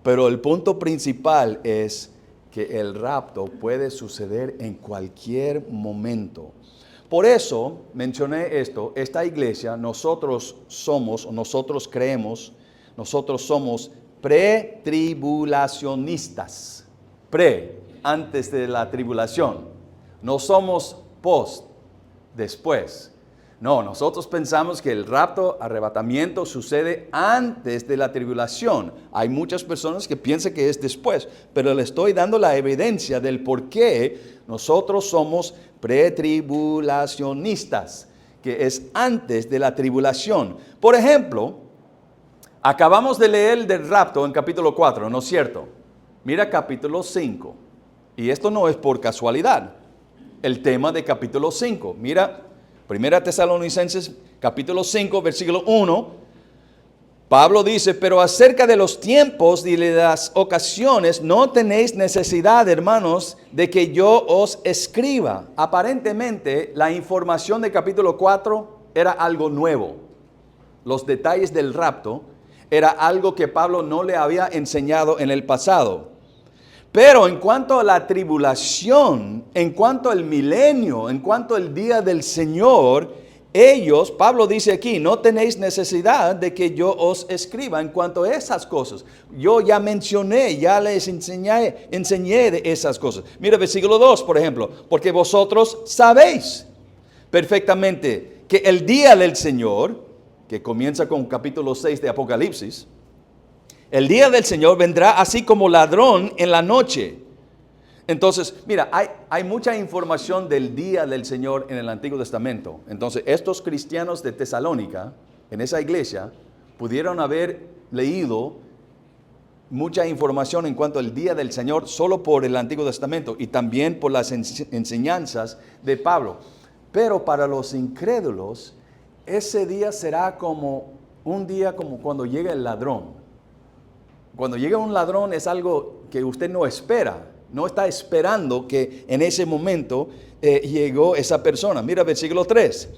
Pero el punto principal es que el rapto puede suceder en cualquier momento. Por eso mencioné esto, esta iglesia, nosotros creemos, nosotros somos pretribulacionistas. Antes de la tribulación. No somos después. No, nosotros pensamos que el rapto, arrebatamiento sucede antes de la tribulación. Hay muchas personas que piensan que es después, pero le estoy dando la evidencia del por qué nosotros somos pretribulacionistas, que es antes de la tribulación. Por ejemplo, acabamos de leer del rapto en capítulo 4, ¿no es cierto? Mira capítulo 5. Y esto no es por casualidad. El tema de capítulo 5. Mira, 1 Tesalonicenses capítulo 5, versículo 1. Pablo dice, pero acerca de los tiempos y de las ocasiones, no tenéis necesidad, hermanos, de que yo os escriba. Aparentemente, la información de capítulo 4 era algo nuevo. Los detalles del rapto era algo que Pablo no le había enseñado en el pasado. Pero en cuanto a la tribulación, en cuanto al milenio, en cuanto al día del Señor, ellos, Pablo dice aquí, no tenéis necesidad de que yo os escriba en cuanto a esas cosas. Yo ya mencioné, ya les enseñé de esas cosas. Mira versículo 2, por ejemplo, porque vosotros sabéis perfectamente que el día del Señor, que comienza con capítulo 6 de Apocalipsis, el día del Señor vendrá así como ladrón en la noche. Entonces, mira, hay mucha información del día del Señor en el Antiguo Testamento. Entonces, estos cristianos de Tesalónica, en esa iglesia, pudieron haber leído mucha información en cuanto al día del Señor solo por el Antiguo Testamento y también por las enseñanzas de Pablo. Pero para los incrédulos, ese día será como un día como cuando llega el ladrón. Cuando llega un ladrón es algo que usted no espera. No está esperando que en ese momento llegó esa persona. Mira versículo 3.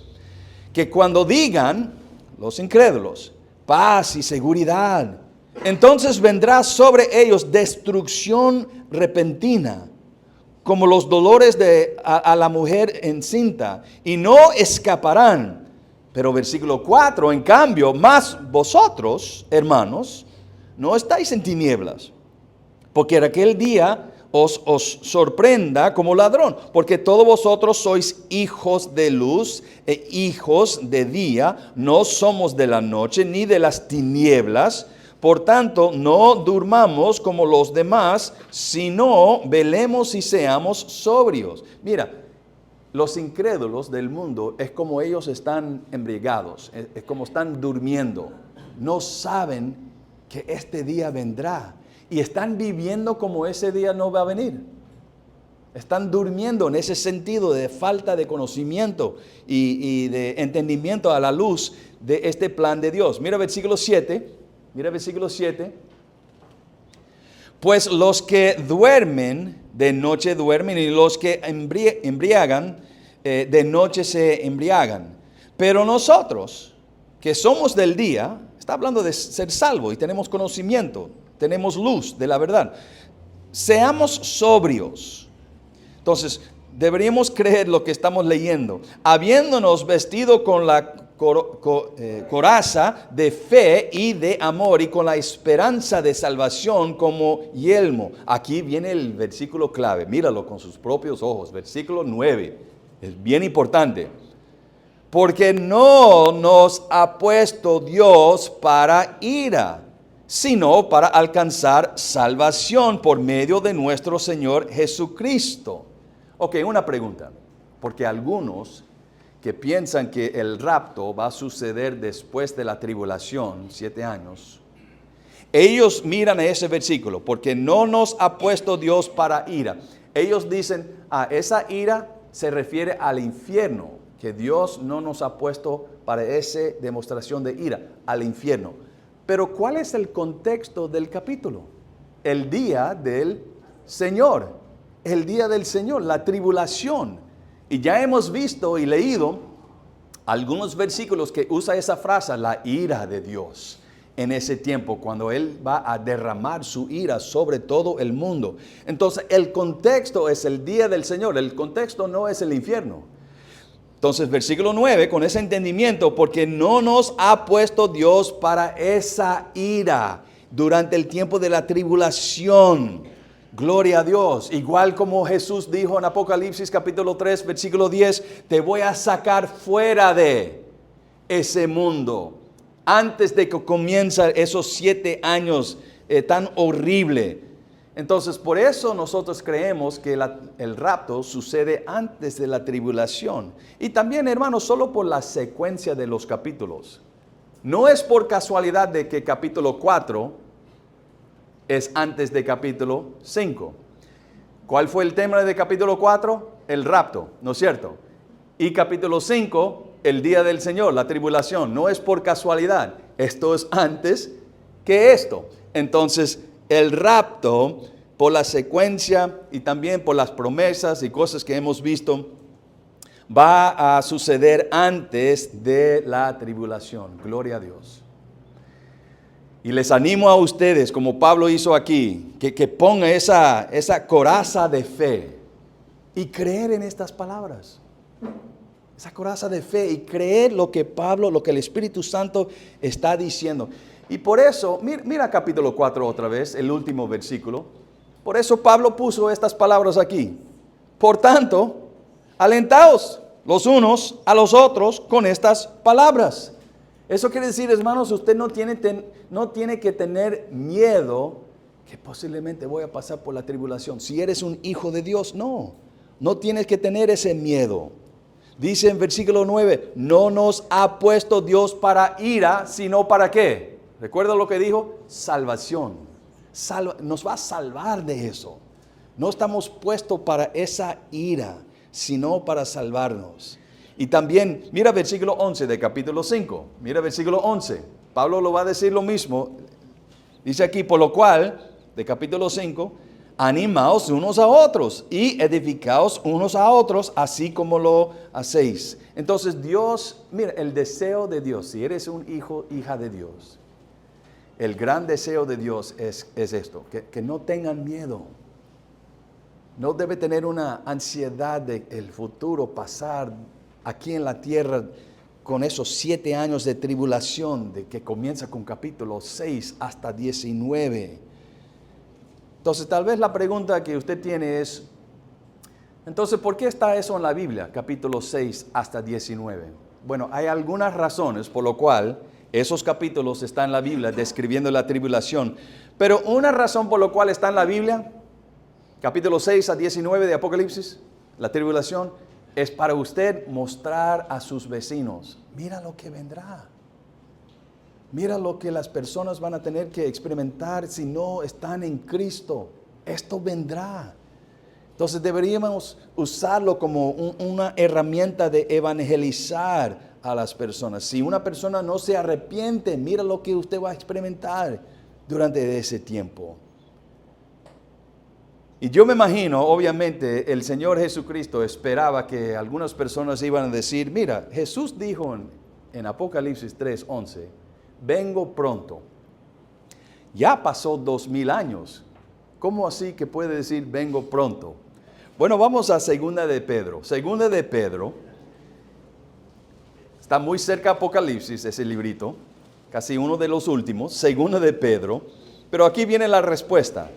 Que cuando digan, los incrédulos, paz y seguridad, entonces vendrá sobre ellos destrucción repentina, como los dolores a la mujer encinta, y no escaparán. Pero versículo 4, en cambio, más vosotros, hermanos, no estáis en tinieblas, porque en aquel día os sorprenda como ladrón, porque todos vosotros sois hijos de luz e hijos de día, no somos de la noche ni de las tinieblas. Por tanto, no durmamos como los demás, sino velemos y seamos sobrios. Mira, los incrédulos del mundo es como ellos están embriagados, es como están durmiendo. No saben que este día vendrá. Y están viviendo como ese día no va a venir. Están durmiendo en ese sentido de falta de conocimiento y de entendimiento a la luz de este plan de Dios. Mira versículo 7. Mira versículo 7. Pues los que duermen, de noche duermen, y los que embriagan, de noche se embriagan. Pero nosotros, que somos del día, está hablando de ser salvo y tenemos conocimiento, tenemos luz de la verdad. Seamos sobrios. Entonces, deberíamos creer lo que estamos leyendo. Habiéndonos vestido con la coraza de fe y de amor y con la esperanza de salvación como yelmo. Aquí viene el versículo clave. Míralo con sus propios ojos. Versículo 9. Es bien importante. Porque no nos ha puesto Dios para ira, sino para alcanzar salvación por medio de nuestro Señor Jesucristo. Ok, una pregunta, porque algunos que piensan que el rapto va a suceder después de la tribulación, 7 años, ellos miran a ese versículo, porque no nos ha puesto Dios para ira. Ellos dicen, esa ira se refiere al infierno, que Dios no nos ha puesto para esa demostración de ira, al infierno. Pero ¿cuál es el contexto del capítulo? El día del Señor, el día del Señor, la tribulación. Y ya hemos visto y leído algunos versículos que usa esa frase, la ira de Dios, en ese tiempo, cuando Él va a derramar su ira sobre todo el mundo. Entonces, el contexto es el día del Señor, el contexto no es el infierno. Entonces, versículo 9, con ese entendimiento, porque no nos ha puesto Dios para esa ira durante el tiempo de la tribulación. Gloria a Dios. Igual como Jesús dijo en Apocalipsis capítulo 3, versículo 10, te voy a sacar fuera de ese mundo. Antes de que comiencen esos 7 años tan horrible. Entonces, por eso nosotros creemos que el rapto sucede antes de la tribulación. Y también, hermanos, solo por la secuencia de los capítulos. No es por casualidad de que capítulo 4 es antes de capítulo 5. ¿Cuál fue el tema de capítulo 4? El rapto, ¿no es cierto? Y capítulo 5, el día del Señor, la tribulación. No es por casualidad. Esto es antes que esto. Entonces, el rapto, por la secuencia y también por las promesas y cosas que hemos visto, va a suceder antes de la tribulación. Gloria a Dios. Y les animo a ustedes, como Pablo hizo aquí, que ponga esa coraza de fe y creer en estas palabras. Esa coraza de fe y creer lo que Pablo, lo que el Espíritu Santo está diciendo. Y por eso, mira capítulo 4 otra vez, el último versículo. Por eso Pablo puso estas palabras aquí. Por tanto, alentaos los unos a los otros con estas palabras. Eso quiere decir, hermanos, usted no tiene que tener miedo que posiblemente voy a pasar por la tribulación. Si eres un hijo de Dios, no tienes que tener ese miedo. Dice en versículo 9, no nos ha puesto Dios para ira, sino para ¿qué? ¿Recuerda lo que dijo? Salvación. Nos va a salvar de eso. No estamos puestos para esa ira, sino para salvarnos. Y también, mira versículo 11 de capítulo 5. Mira versículo 11. Pablo lo va a decir lo mismo. Dice aquí, por lo cual, de capítulo 5, animaos unos a otros y edificaos unos a otros, así como lo hacéis. Entonces Dios, mira, el deseo de Dios, si eres un hijo, hija de Dios, el gran deseo de Dios es esto, que no tengan miedo. No debe tener una ansiedad de el futuro pasar aquí en la tierra con esos 7 años de tribulación de que comienza con capítulo 6 hasta 19. Entonces tal vez la pregunta que usted tiene es, entonces ¿por qué está eso en la Biblia? Capítulo 6 hasta 19. Bueno, hay algunas razones por lo cual esos capítulos están en la Biblia describiendo la tribulación. Pero una razón por la cual está en la Biblia, capítulo 6 a 19 de Apocalipsis, la tribulación, es para usted mostrar a sus vecinos, mira lo que vendrá. Mira lo que las personas van a tener que experimentar si no están en Cristo. Esto vendrá. Entonces deberíamos usarlo como una herramienta de evangelizar a las personas. Si una persona no se arrepiente, mira lo que usted va a experimentar durante ese tiempo. Y yo me imagino, obviamente, el Señor Jesucristo esperaba que algunas personas iban a decir, mira, Jesús dijo en Apocalipsis 3:11, vengo pronto. Ya pasó 2000 años. ¿Cómo así que puede decir vengo pronto? Bueno, vamos a Segunda de Pedro. Segunda de Pedro. Está muy cerca de Apocalipsis, ese librito. Casi uno de los últimos. Segunda de Pedro. Pero aquí viene la respuesta.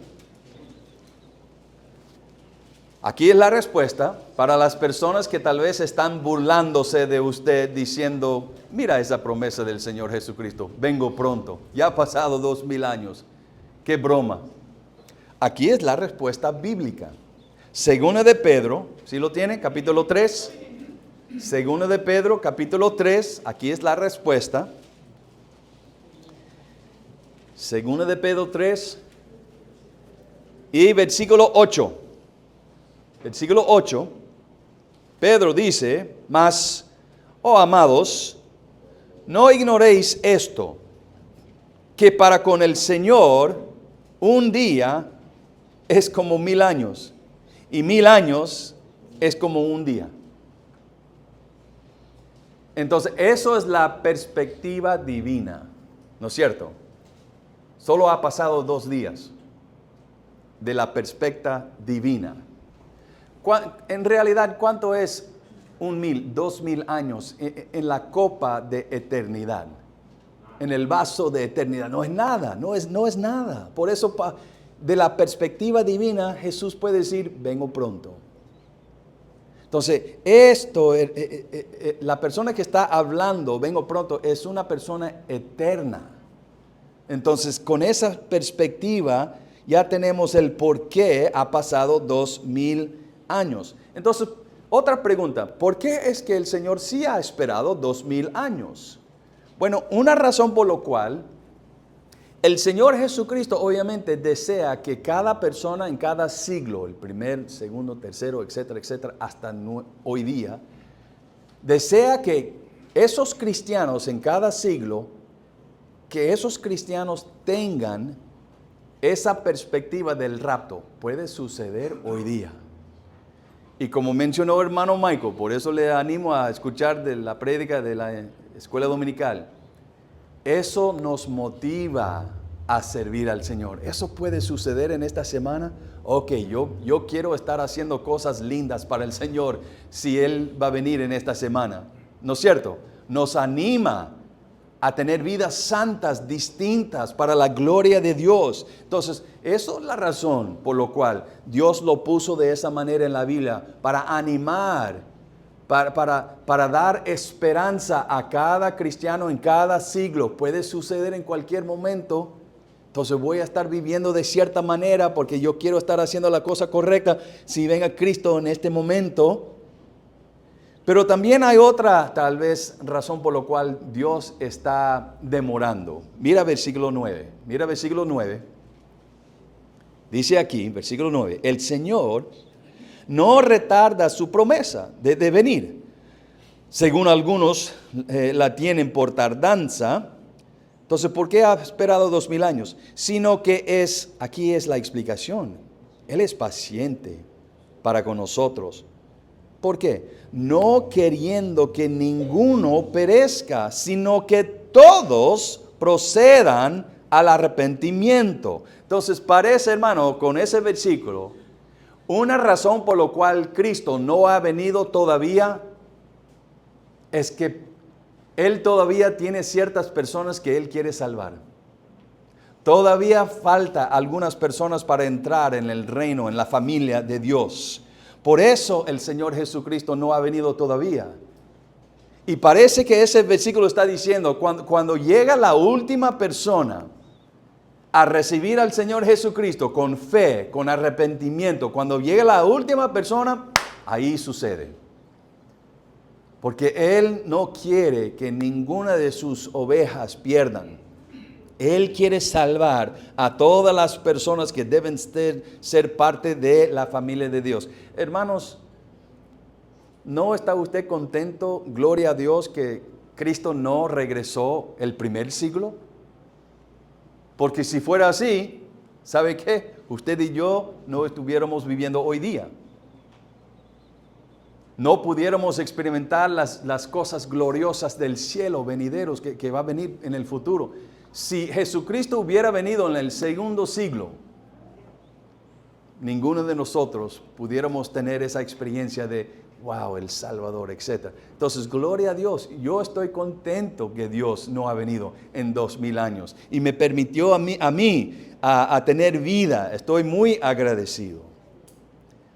Aquí es la respuesta para las personas que tal vez están burlándose de usted diciendo, mira esa promesa del Señor Jesucristo, vengo pronto, ya ha pasado 2000 años, qué broma. Aquí es la respuesta bíblica. Segunda de Pedro, ¿sí lo tiene? Capítulo 3. Segunda de Pedro, capítulo 3, aquí es la respuesta. Segunda de Pedro 3 y versículo 8. Versículo 8, Pedro dice, mas, oh amados, no ignoréis esto, que para con el Señor un día es como 1000 años, y 1000 años es como un día. Entonces, eso es la perspectiva divina, ¿no es cierto? Solo ha pasado 2 días de la perspectiva divina. En realidad, ¿cuánto es 1000, 2000 años en la copa de eternidad? En el vaso de eternidad. No es nada, no es nada. Por eso, de la perspectiva divina, Jesús puede decir, vengo pronto. Entonces, la persona que está hablando, vengo pronto, es una persona eterna. Entonces, con esa perspectiva, ya tenemos el por qué ha pasado 2000 años. Entonces, otra pregunta, ¿por qué es que el Señor sí ha esperado 2000 años? Bueno, una razón por la cual el Señor Jesucristo obviamente desea que cada persona en cada siglo, el primer, segundo, tercero, etcétera, etcétera, hasta hoy día, desea que esos cristianos en cada siglo, que esos cristianos tengan esa perspectiva del rapto. Puede suceder hoy día. Y como mencionó hermano Michael, por eso le animo a escuchar de la prédica de la escuela dominical, eso nos motiva a servir al Señor. Eso puede suceder en esta semana. Ok, yo quiero estar haciendo cosas lindas para el Señor si Él va a venir en esta semana. ¿No es cierto? Nos anima a tener vidas santas, distintas para la gloria de Dios. Entonces, eso es la razón por la cual Dios lo puso de esa manera en la Biblia, para animar, para dar esperanza a cada cristiano en cada siglo. Puede suceder en cualquier momento. Entonces voy a estar viviendo de cierta manera porque yo quiero estar haciendo la cosa correcta si venga Cristo en este momento. Pero también hay otra, tal vez, razón por la cual Dios está demorando. Mira versículo 9. Mira versículo 9. Dice aquí, versículo 9, el Señor no retarda su promesa de venir. Según algunos la tienen por tardanza. Entonces, ¿por qué ha esperado 2000 años? Sino que aquí es la explicación. Él es paciente para con nosotros. ¿Por qué? No queriendo que ninguno perezca, sino que todos procedan al arrepentimiento. Entonces parece, hermano, con ese versículo, una razón por la cual Cristo no ha venido todavía es que Él todavía tiene ciertas personas que Él quiere salvar. Todavía falta algunas personas para entrar en el reino, en la familia de Dios. Por eso el Señor Jesucristo no ha venido todavía. Y parece que ese versículo está diciendo, cuando llega la última persona a recibir al Señor Jesucristo con fe, con arrepentimiento, cuando llega la última persona, ahí sucede. Porque Él no quiere que ninguna de sus ovejas pierdan. Él quiere salvar a todas las personas que deben ser parte de la familia de Dios. Hermanos, ¿no está usted contento, gloria a Dios, que Cristo no regresó el primer siglo? Porque si fuera así, ¿sabe qué? Usted y yo no estuviéramos viviendo hoy día. No pudiéramos experimentar las cosas gloriosas del cielo venideros que va a venir en el futuro. Si Jesucristo hubiera venido en el segundo siglo, ninguno de nosotros pudiéramos tener esa experiencia de, wow, el Salvador, etc. Entonces, gloria a Dios. Yo estoy contento que Dios no ha venido en 2000 años y me permitió a mí tener vida. Estoy muy agradecido.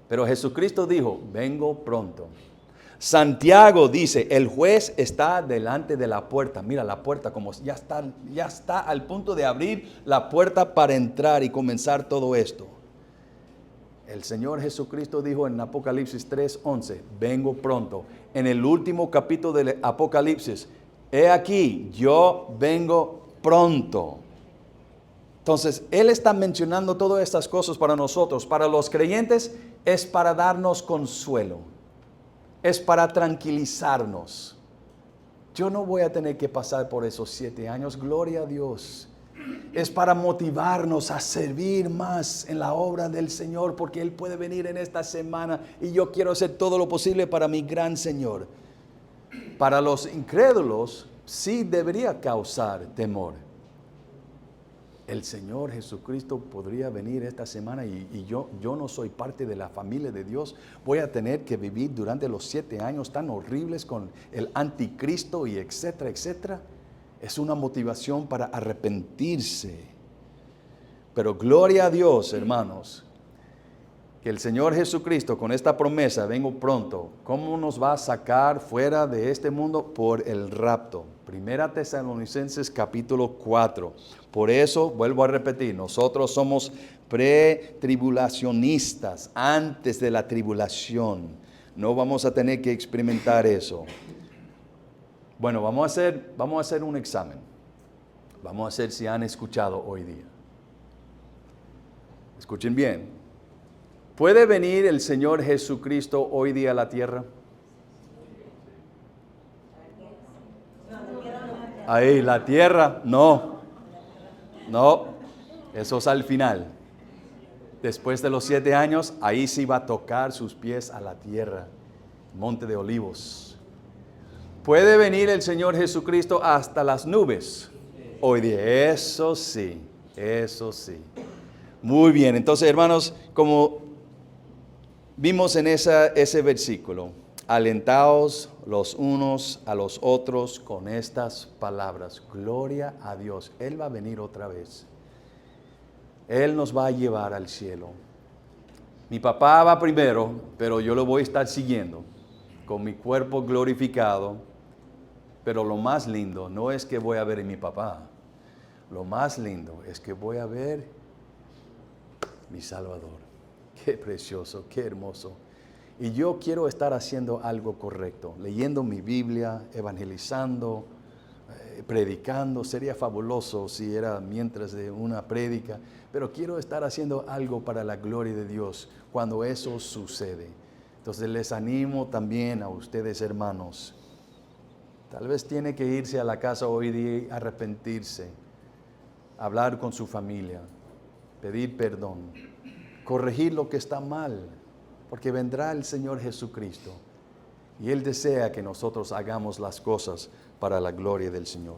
Pero Jesucristo dijo, vengo pronto. Santiago dice, el juez está delante de la puerta. Mira la puerta como ya está al punto de abrir la puerta para entrar y comenzar todo esto. El Señor Jesucristo dijo en Apocalipsis 3:11, vengo pronto. En el último capítulo del Apocalipsis, he aquí, yo vengo pronto. Entonces, Él está mencionando todas estas cosas para nosotros. Para los creyentes es para darnos consuelo. Es para tranquilizarnos. Yo no voy a tener que pasar por esos 7 años, gloria a Dios. Es para motivarnos a servir más en la obra del Señor, porque Él puede venir en esta semana y yo quiero hacer todo lo posible para mi gran Señor. Para los incrédulos, sí debería causar temor. El Señor Jesucristo podría venir esta semana y yo no soy parte de la familia de Dios. Voy a tener que vivir durante los 7 años tan horribles con el anticristo y etcétera, etcétera. Es una motivación para arrepentirse. Pero gloria a Dios, hermanos, que el Señor Jesucristo con esta promesa, vengo pronto, ¿cómo nos va a sacar fuera de este mundo? Por el rapto. Primera Tesalonicenses capítulo 4. Por eso, vuelvo a repetir, nosotros somos pretribulacionistas, antes de la tribulación. No vamos a tener que experimentar eso. Bueno, vamos a hacer un examen. Vamos a hacer si han escuchado hoy día. Escuchen bien. ¿Puede venir el Señor Jesucristo hoy día a la tierra? Ahí, la tierra, no. No, eso es al final. Después de los 7 años, ahí sí va a tocar sus pies a la tierra, Monte de Olivos. ¿Puede venir el Señor Jesucristo hasta las nubes hoy día? Eso sí, eso sí. Muy bien, entonces hermanos, como vimos en ese versículo, alentaos los unos a los otros con estas palabras. Gloria a Dios, Él va a venir otra vez. Él nos va a llevar al cielo. Mi papá va primero, pero yo lo voy a estar siguiendo con mi cuerpo glorificado. Pero lo más lindo no es que voy a ver a mi papá. Lo más lindo es que voy a ver mi Salvador. Qué precioso, qué hermoso. Y yo quiero estar haciendo algo correcto, leyendo mi Biblia, evangelizando, predicando. Sería fabuloso si era mientras de una prédica, pero quiero estar haciendo algo para la gloria de Dios cuando eso sucede. Entonces les animo también a ustedes, hermanos. Tal vez tiene que irse a la casa hoy día y arrepentirse, hablar con su familia, pedir perdón, corregir lo que está mal, porque vendrá el Señor Jesucristo y Él desea que nosotros hagamos las cosas para la gloria del Señor.